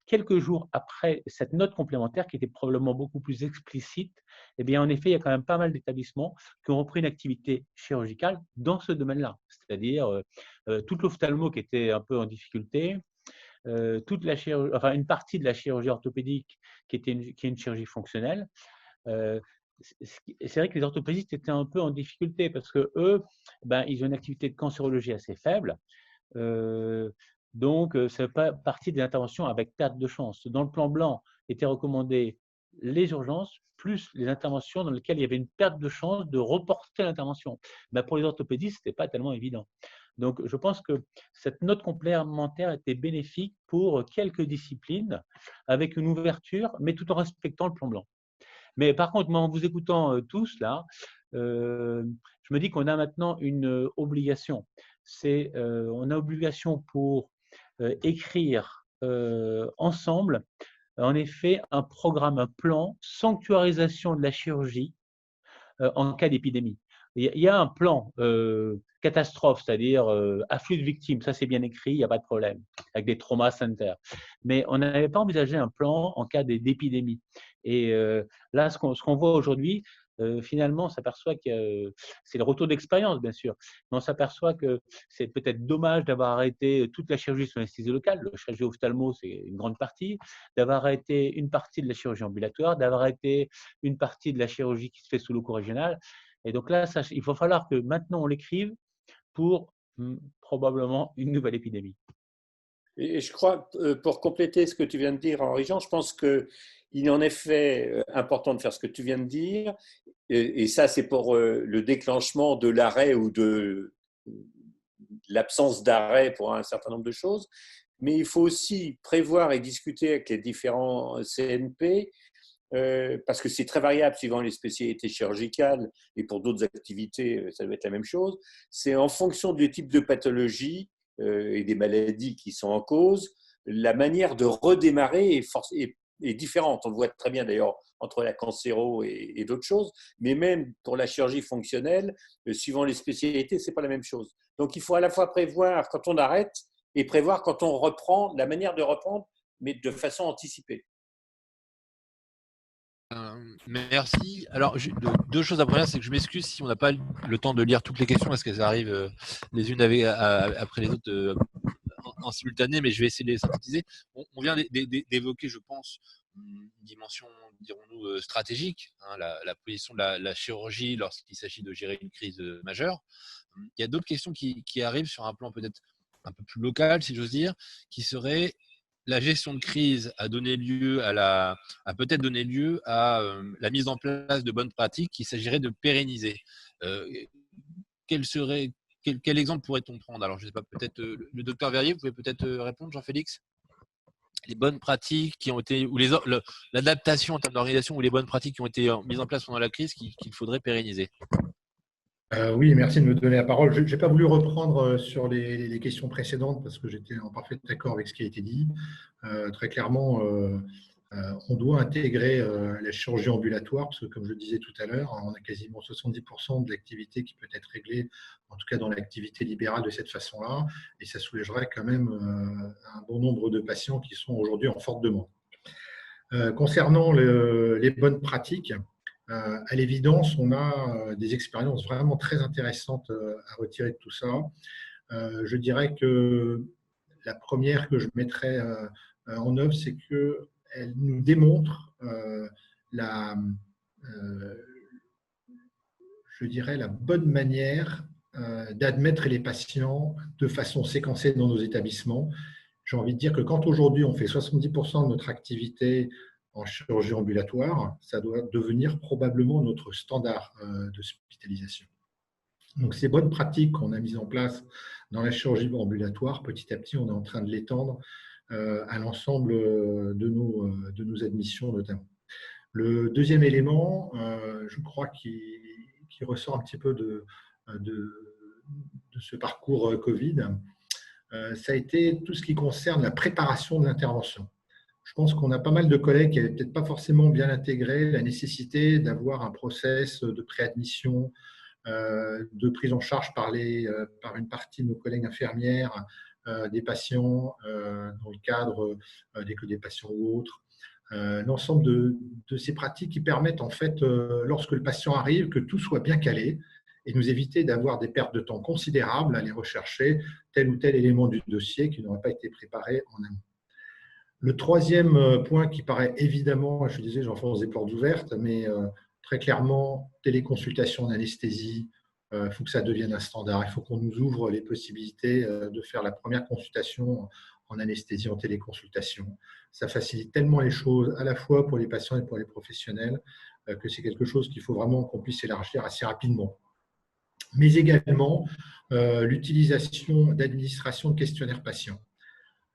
quelques jours après cette note complémentaire, qui était probablement beaucoup plus explicite, eh bien, en effet, il y a quand même pas mal d'établissements qui ont repris une activité chirurgicale dans ce domaine-là, c'est-à-dire toute l'ophtalmo qui était un peu en difficulté, une partie de la chirurgie orthopédique qui est une chirurgie fonctionnelle. C'est vrai que les orthopédistes étaient un peu en difficulté parce que eux, ils ont une activité de cancérologie assez faible. Donc, ça fait pas partie des interventions avec perte de chance. Dans le plan blanc, étaient recommandées les urgences plus les interventions dans lesquelles il y avait une perte de chance de reporter l'intervention. Pour les orthopédistes, ce n'était pas tellement évident. Donc, je pense que cette note complémentaire était bénéfique pour quelques disciplines avec une ouverture, mais tout en respectant le plan blanc. Mais par contre, moi, en vous écoutant tous là, je me dis qu'on a maintenant une obligation. On a obligation pour écrire ensemble en effet un programme, un plan sanctuarisation de la chirurgie en cas d'épidémie. Il y a un plan catastrophe, c'est-à-dire afflux de victimes, ça c'est bien écrit, il n'y a pas de problème, avec des trauma centers. Mais on n'avait pas envisagé un plan en cas d'épidémie. Et là, ce qu'on voit aujourd'hui, finalement, on s'aperçoit que c'est le retour d'expérience, bien sûr, mais on s'aperçoit que c'est peut-être dommage d'avoir arrêté toute la chirurgie sous anesthésie locale, le chirurgie ophtalmo, c'est une grande partie, d'avoir arrêté une partie de la chirurgie ambulatoire, d'avoir arrêté une partie de la chirurgie qui se fait sous l'eau régional. Et donc là, il va falloir que maintenant on l'écrive pour probablement une nouvelle épidémie. Et je crois, pour compléter ce que tu viens de dire, Henri-Jean, je pense qu'il est en effet important de faire ce que tu viens de dire. Et ça, c'est pour le déclenchement de l'arrêt ou de l'absence d'arrêt pour un certain nombre de choses. Mais il faut aussi prévoir et discuter avec les différents CNP, parce que c'est très variable suivant les spécialités chirurgicales et pour d'autres activités, ça doit être la même chose. C'est en fonction du type de pathologie et des maladies qui sont en cause, la manière de redémarrer est différente. On le voit très bien d'ailleurs entre la cancéro et d'autres choses, mais même pour la chirurgie fonctionnelle, suivant les spécialités, ce n'est pas la même chose. Donc il faut à la fois prévoir quand on arrête et prévoir quand on reprend, la manière de reprendre, mais de façon anticipée. Merci. Alors, deux choses. La première, c'est que je m'excuse si on n'a pas le temps de lire toutes les questions parce qu'elles arrivent les unes après les autres en simultané, mais je vais essayer de les synthétiser. On vient d'évoquer, je pense, une dimension, dirons-nous, stratégique, hein, la position de la chirurgie lorsqu'il s'agit de gérer une crise majeure. Il y a d'autres questions qui arrivent sur un plan peut-être un peu plus local, si j'ose dire, qui serait la gestion de crise a peut-être donné lieu à la mise en place de bonnes pratiques qu'il s'agirait de pérenniser. Quel exemple pourrait-on prendre? Alors, je ne sais pas, peut-être le docteur Verrier, vous pouvez peut-être répondre, Jean-Félix? Les bonnes pratiques qui ont été, ou l'adaptation en termes d'organisation, ou les bonnes pratiques qui ont été mises en place pendant la crise qu'il faudrait pérenniser. Oui, merci de me donner la parole. Je n'ai pas voulu reprendre sur les questions précédentes parce que j'étais en parfait accord avec ce qui a été dit. Très clairement, on doit intégrer la chirurgie ambulatoire parce que, comme je le disais tout à l'heure, on a quasiment 70% de l'activité qui peut être réglée, en tout cas dans l'activité libérale de cette façon-là, et ça soulagerait quand même un bon nombre de patients qui sont aujourd'hui en forte demande. Concernant les bonnes pratiques, à l'évidence, on a des expériences vraiment très intéressantes à retirer de tout ça. Je dirais que la première que je mettrais en œuvre, c'est qu'elle nous démontre la bonne manière d'admettre les patients de façon séquencée dans nos établissements. J'ai envie de dire que quand aujourd'hui on fait 70% de notre activité en chirurgie ambulatoire, ça doit devenir probablement notre standard d'hospitalisation. Donc, ces bonnes pratiques qu'on a mises en place dans la chirurgie ambulatoire, petit à petit, on est en train de l'étendre à l'ensemble de nos admissions notamment. Le deuxième élément, je crois, qui ressort un petit peu de ce parcours Covid, ça a été tout ce qui concerne la préparation de l'intervention. Je pense qu'on a pas mal de collègues qui n'avaient peut-être pas forcément bien intégré la nécessité d'avoir un process de préadmission, de prise en charge par une partie de nos collègues infirmières des patients dans le cadre des patients ou autres. L'ensemble de ces pratiques qui permettent, en fait, lorsque le patient arrive, que tout soit bien calé et nous éviter d'avoir des pertes de temps considérables à aller rechercher tel ou tel élément du dossier qui n'aurait pas été préparé en amont. Le troisième point qui paraît évidemment, je disais, j'enfonce des portes ouvertes, mais très clairement, téléconsultation en anesthésie, il faut que ça devienne un standard. Il faut qu'on nous ouvre les possibilités de faire la première consultation en anesthésie, en téléconsultation. Ça facilite tellement les choses, à la fois pour les patients et pour les professionnels, que c'est quelque chose qu'il faut vraiment qu'on puisse élargir assez rapidement. Mais également, l'utilisation d'administration de questionnaires patients.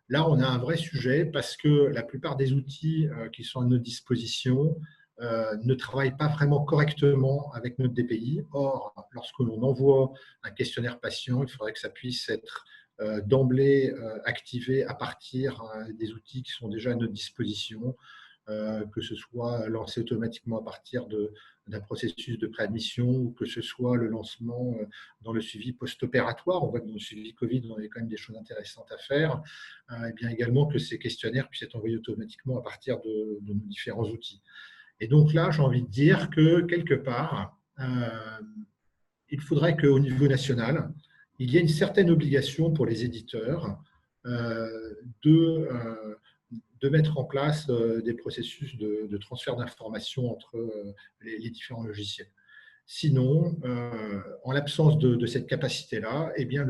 Là, on a un vrai sujet parce que la plupart des outils qui sont à notre disposition ne travaillent pas vraiment correctement avec notre DPI. Or, lorsque l'on envoie un questionnaire patient, il faudrait que ça puisse être d'emblée activés à partir des outils qui sont déjà à notre disposition, que ce soit lancé automatiquement à partir d'un processus de préadmission ou que ce soit le lancement dans le suivi post-opératoire. On voit que dans le suivi Covid, on a quand même des choses intéressantes à faire. Et bien également que ces questionnaires puissent être envoyés automatiquement à partir de nos différents outils. Et donc là, j'ai envie de dire que quelque part, il faudrait qu'au niveau national, il y ait une certaine obligation pour les éditeurs de mettre en place des processus de transfert d'informations entre les différents logiciels. Sinon, en l'absence de cette capacité-là, eh bien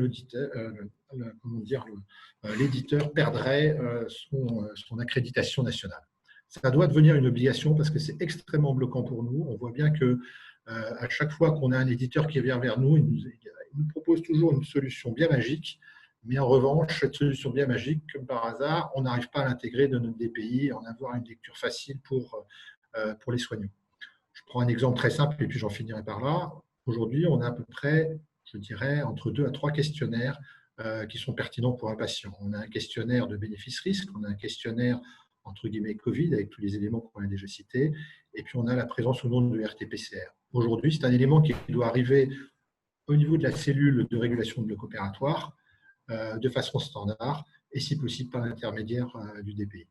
l'éditeur perdrait son accréditation nationale. Ça doit devenir une obligation parce que c'est extrêmement bloquant pour nous. On voit bien que à chaque fois qu'on a un éditeur qui vient vers nous, il nous propose toujours une solution bien magique. Mais en revanche, cette solution bien magique, comme par hasard, on n'arrive pas à l'intégrer dans notre DPI et en avoir une lecture facile pour les soignants. Je prends un exemple très simple et puis j'en finirai par là. Aujourd'hui, on a à peu près, je dirais, entre 2 à 3 questionnaires qui sont pertinents pour un patient. On a un questionnaire de bénéfice-risque, on a un questionnaire entre guillemets Covid avec tous les éléments qu'on a déjà cités, et puis on a la présence ou non de RT-PCR. Aujourd'hui, c'est un élément qui doit arriver au niveau de la cellule de régulation de bloc opératoire de façon standard et si possible par l'intermédiaire du DPI.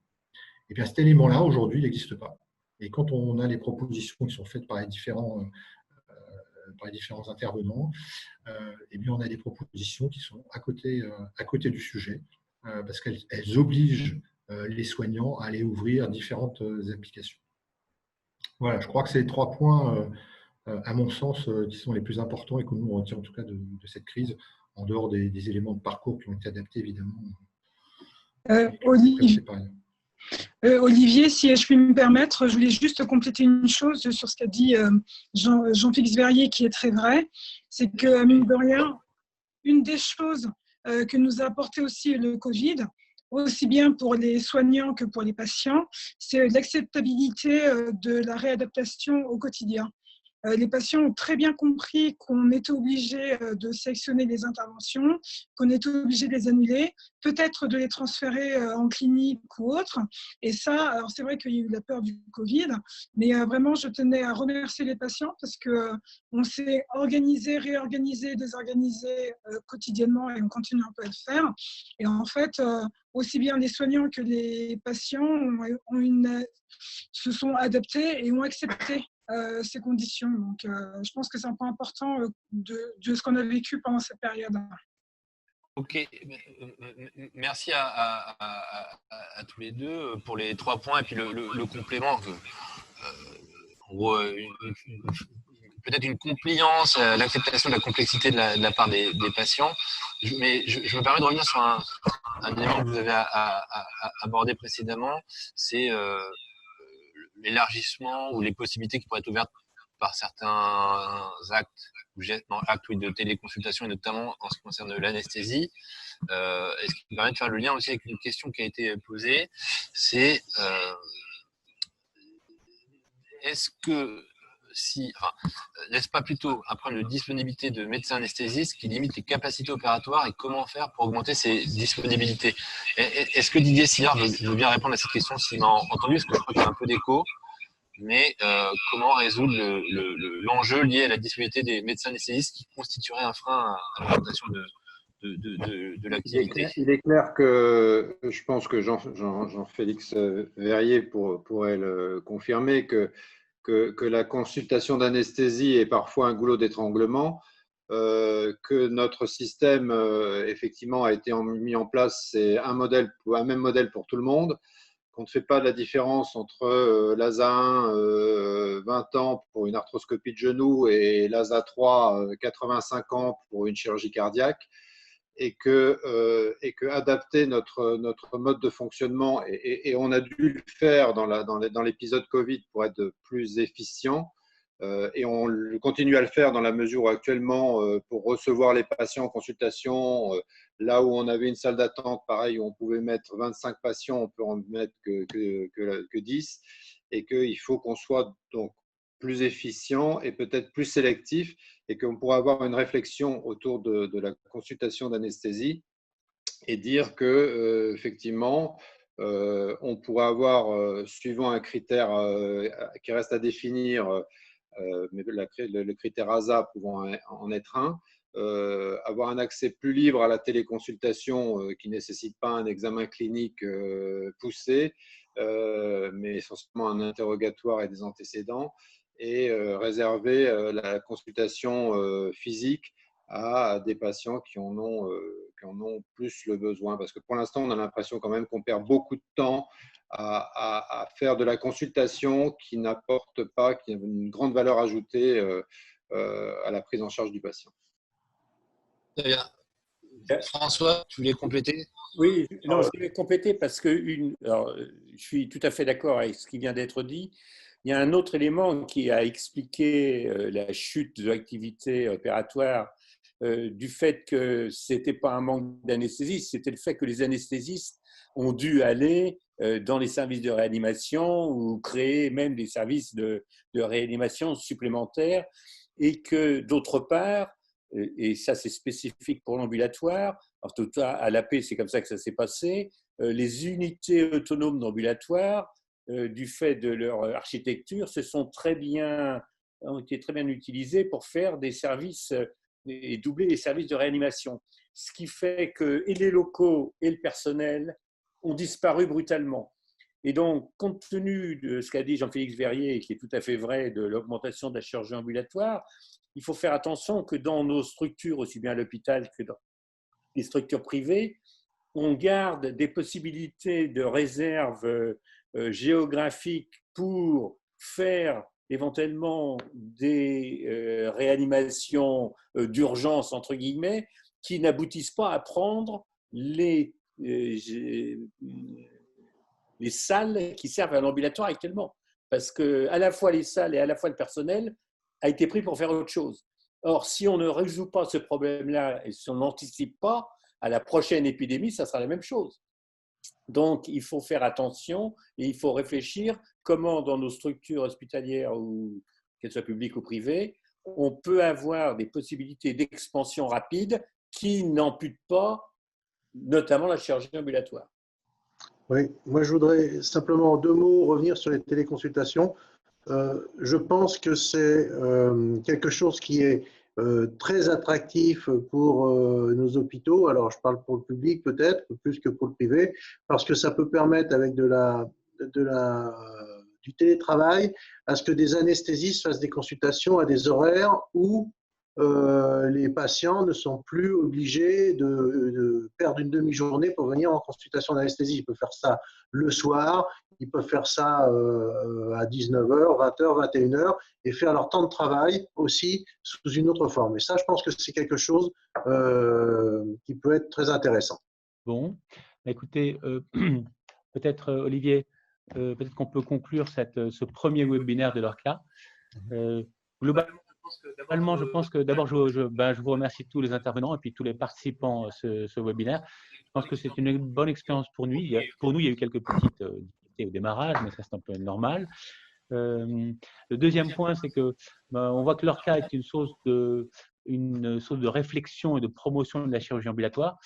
Et bien cet élément-là, aujourd'hui, il n'existe pas. Et quand on a les propositions qui sont faites par les différents intervenants, et bien on a des propositions qui sont à côté du sujet, parce qu'elles obligent les soignants à aller ouvrir différentes applications. Voilà, je crois que c'est les 3 points, à mon sens, qui sont les plus importants et que nous on retient en tout cas de cette crise, en dehors des éléments de parcours qui ont été adaptés évidemment. Olivier, si je puis me permettre, je voulais juste compléter une chose sur ce qu'a dit Jean-Félix Verrier, qui est très vrai. C'est que, mine de rien, une des choses que nous a apporté aussi le Covid, aussi bien pour les soignants que pour les patients, c'est l'acceptabilité de la réadaptation au quotidien. Les patients ont très bien compris qu'on était obligé de sélectionner les interventions, qu'on était obligé de les annuler, peut-être de les transférer en clinique ou autre. Et ça, alors c'est vrai qu'il y a eu la peur du Covid, mais vraiment, je tenais à remercier les patients parce qu'on s'est organisé, réorganisé, désorganisé quotidiennement et on continue un peu à le faire. Et en fait, aussi bien les soignants que les patients se sont adaptés et ont accepté ces conditions. Donc, je pense que c'est un point important de ce qu'on a vécu pendant cette période. Ok, merci à tous les deux pour les 3 points et puis le complément. En gros, peut-être une compliance, l'acceptation de la complexité de la part des patients. Mais je me permets de revenir sur un élément que vous avez abordé précédemment, c'est l'élargissement ou les possibilités qui pourraient être ouvertes par certains actes de téléconsultation, et notamment en ce qui concerne l'anesthésie. Et ce qui me permet de faire le lien aussi avec une question qui a été posée, c'est est-ce que n'est-ce pas plutôt un problème de disponibilité de médecins anesthésistes qui limite les capacités opératoires et comment faire pour augmenter ces disponibilités? Est-ce que Didier Sillard veut bien répondre à cette question s'il m'a entendu? Parce que je crois qu'il y a un peu d'écho. Mais comment résoudre l'enjeu lié à la disponibilité des médecins anesthésistes qui constituerait un frein à l'augmentation de l'activité? Il est clair que je pense que Jean-Félix Verrier pourrait le confirmer que la consultation d'anesthésie est parfois un goulot d'étranglement, que notre système effectivement a été mis en place, c'est un même modèle pour tout le monde, qu'on ne fait pas la différence entre l'ASA 1, 20 ans pour une arthroscopie de genou et l'ASA 3, 85 ans pour une chirurgie cardiaque, et que adapter notre mode de fonctionnement, et on a dû le faire dans l'épisode Covid pour être plus efficient, et on continue à le faire dans la mesure où actuellement, pour recevoir les patients en consultation, là où on avait une salle d'attente, pareil, où on pouvait mettre 25 patients, on peut en mettre que 10, et qu'il faut qu'on soit donc plus efficient et peut-être plus sélectif, et qu'on pourra avoir une réflexion autour de la consultation d'anesthésie et dire que effectivement, on pourrait avoir, suivant un critère qui reste à définir, mais le critère ASA pouvant en être un, avoir un accès plus libre à la téléconsultation qui ne nécessite pas un examen clinique poussé, mais essentiellement un interrogatoire et des antécédents, et réserver la consultation physique à des patients qui en ont plus le besoin. Parce que pour l'instant, on a l'impression quand même qu'on perd beaucoup de temps à faire de la consultation qui n'apporte pas, qui a une grande valeur ajoutée à la prise en charge du patient. Très bien. François, tu voulais compléter? Oui, non, je voulais compléter parce que je suis tout à fait d'accord avec ce qui vient d'être dit. Il y a un autre élément qui a expliqué la chute de l'activité opératoire du fait que ce n'était pas un manque d'anesthésistes, c'était le fait que les anesthésistes ont dû aller dans les services de réanimation ou créer même des services de réanimation supplémentaires, et que d'autre part, et ça c'est spécifique pour l'ambulatoire, en tout cas à l'AP c'est comme ça que ça s'est passé, les unités autonomes d'ambulatoire, du fait de leur architecture, ont été très bien utilisées pour faire des services et doubler les services de réanimation. Ce qui fait que et les locaux et le personnel ont disparu brutalement. Et donc, compte tenu de ce qu'a dit Jean-Félix Verrier, qui est tout à fait vrai, de l'augmentation de la chirurgie ambulatoire, il faut faire attention que dans nos structures, aussi bien à l'hôpital que dans les structures privées, on garde des possibilités de réserve géographique pour faire éventuellement des réanimations d'urgence, entre guillemets, qui n'aboutissent pas à prendre les salles qui servent à l'ambulatoire actuellement. Parce que à la fois les salles et à la fois le personnel a été pris pour faire autre chose. Or, si on ne résout pas ce problème-là et si on n'anticipe pas, à la prochaine épidémie, ça sera la même chose. Donc, il faut faire attention et il faut réfléchir comment, dans nos structures hospitalières, qu'elles soient publiques ou privées, on peut avoir des possibilités d'expansion rapide qui n'amputent pas, notamment la chirurgie ambulatoire. Oui, moi je voudrais simplement en 2 mots revenir sur les téléconsultations. Je pense que c'est quelque chose qui est très attractif pour nos hôpitaux. Alors, je parle pour le public peut-être, plus que pour le privé, parce que ça peut permettre, avec du télétravail, à ce que des anesthésistes fassent des consultations à des horaires où les patients ne sont plus obligés de perdre une demi-journée pour venir en consultation d'anesthésie. Ils peuvent faire ça le soir, ils peuvent faire ça à 19h, 20h, 21h et faire leur temps de travail aussi sous une autre forme. Et ça, je pense que c'est quelque chose qui peut être très intéressant. Bon, écoutez, peut-être Olivier, peut-être qu'on peut conclure ce premier webinaire de l'ORCA. Globalement, je pense que d'abord, je vous remercie tous les intervenants et puis tous les participants à ce webinaire. Je pense que c'est une bonne expérience pour nous. Pour nous, il y a eu quelques petites difficultés au démarrage, mais ça, c'est un peu normal. Le deuxième point, c'est que on voit que l'ORCA est une source de réflexion et de promotion de la chirurgie ambulatoire.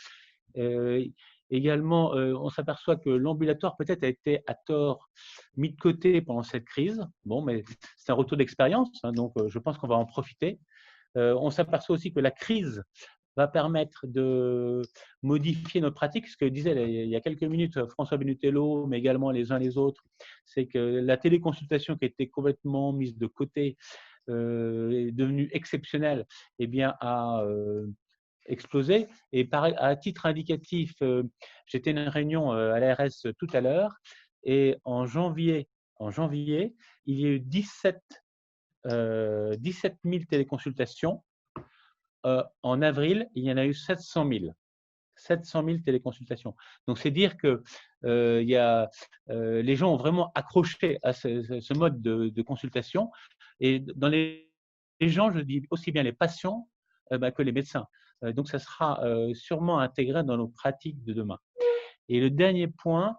Également, on s'aperçoit que l'ambulatoire peut-être a été à tort mis de côté pendant cette crise. Bon, mais c'est un retour d'expérience, hein, donc je pense qu'on va en profiter. On s'aperçoit aussi que la crise va permettre de modifier notre pratique. Ce que disait il y a quelques minutes François Benutello, mais également les uns les autres, c'est que la téléconsultation qui a été complètement mise de côté est devenue exceptionnelle, eh bien, a explosé. Et à titre indicatif, j'étais à une réunion à l'ARS tout à l'heure, et en janvier, il y a eu 17 000 téléconsultations. En avril, il y en a eu 700 000. 700 000 téléconsultations. Donc, c'est dire que les gens ont vraiment accroché à ce mode de consultation. Et dans les gens, je dis aussi bien les patients que les médecins. Donc, ça sera sûrement intégré dans nos pratiques de demain. Et le dernier point,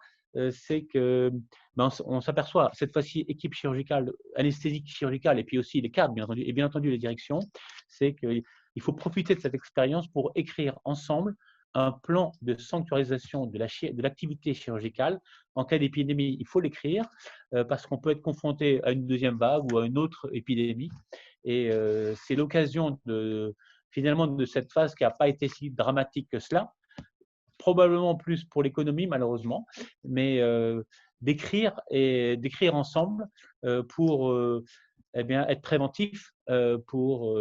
c'est que on s'aperçoit, cette fois-ci, équipe chirurgicale, anesthésique chirurgicale, et puis aussi les cadres, bien entendu, et bien entendu les directions, c'est qu'il faut profiter de cette expérience pour écrire ensemble un plan de sanctuarisation de l'activité chirurgicale en cas d'épidémie. Il faut l'écrire parce qu'on peut être confronté à une deuxième vague ou à une autre épidémie. Et c'est l'occasion finalement de cette phase qui n'a pas été si dramatique que cela, probablement plus pour l'économie malheureusement, mais d'écrire ensemble pour eh bien, être préventif pour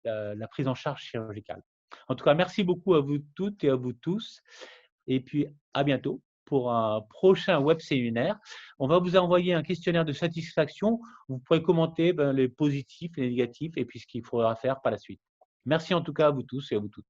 la prise en charge chirurgicale. En tout cas, merci beaucoup à vous toutes et à vous tous. Et puis, à bientôt pour un prochain web séminaire. On va vous envoyer un questionnaire de satisfaction. Vous pourrez commenter les positifs, les négatifs et puis ce qu'il faudra faire par la suite. Merci en tout cas à vous tous et à vous toutes.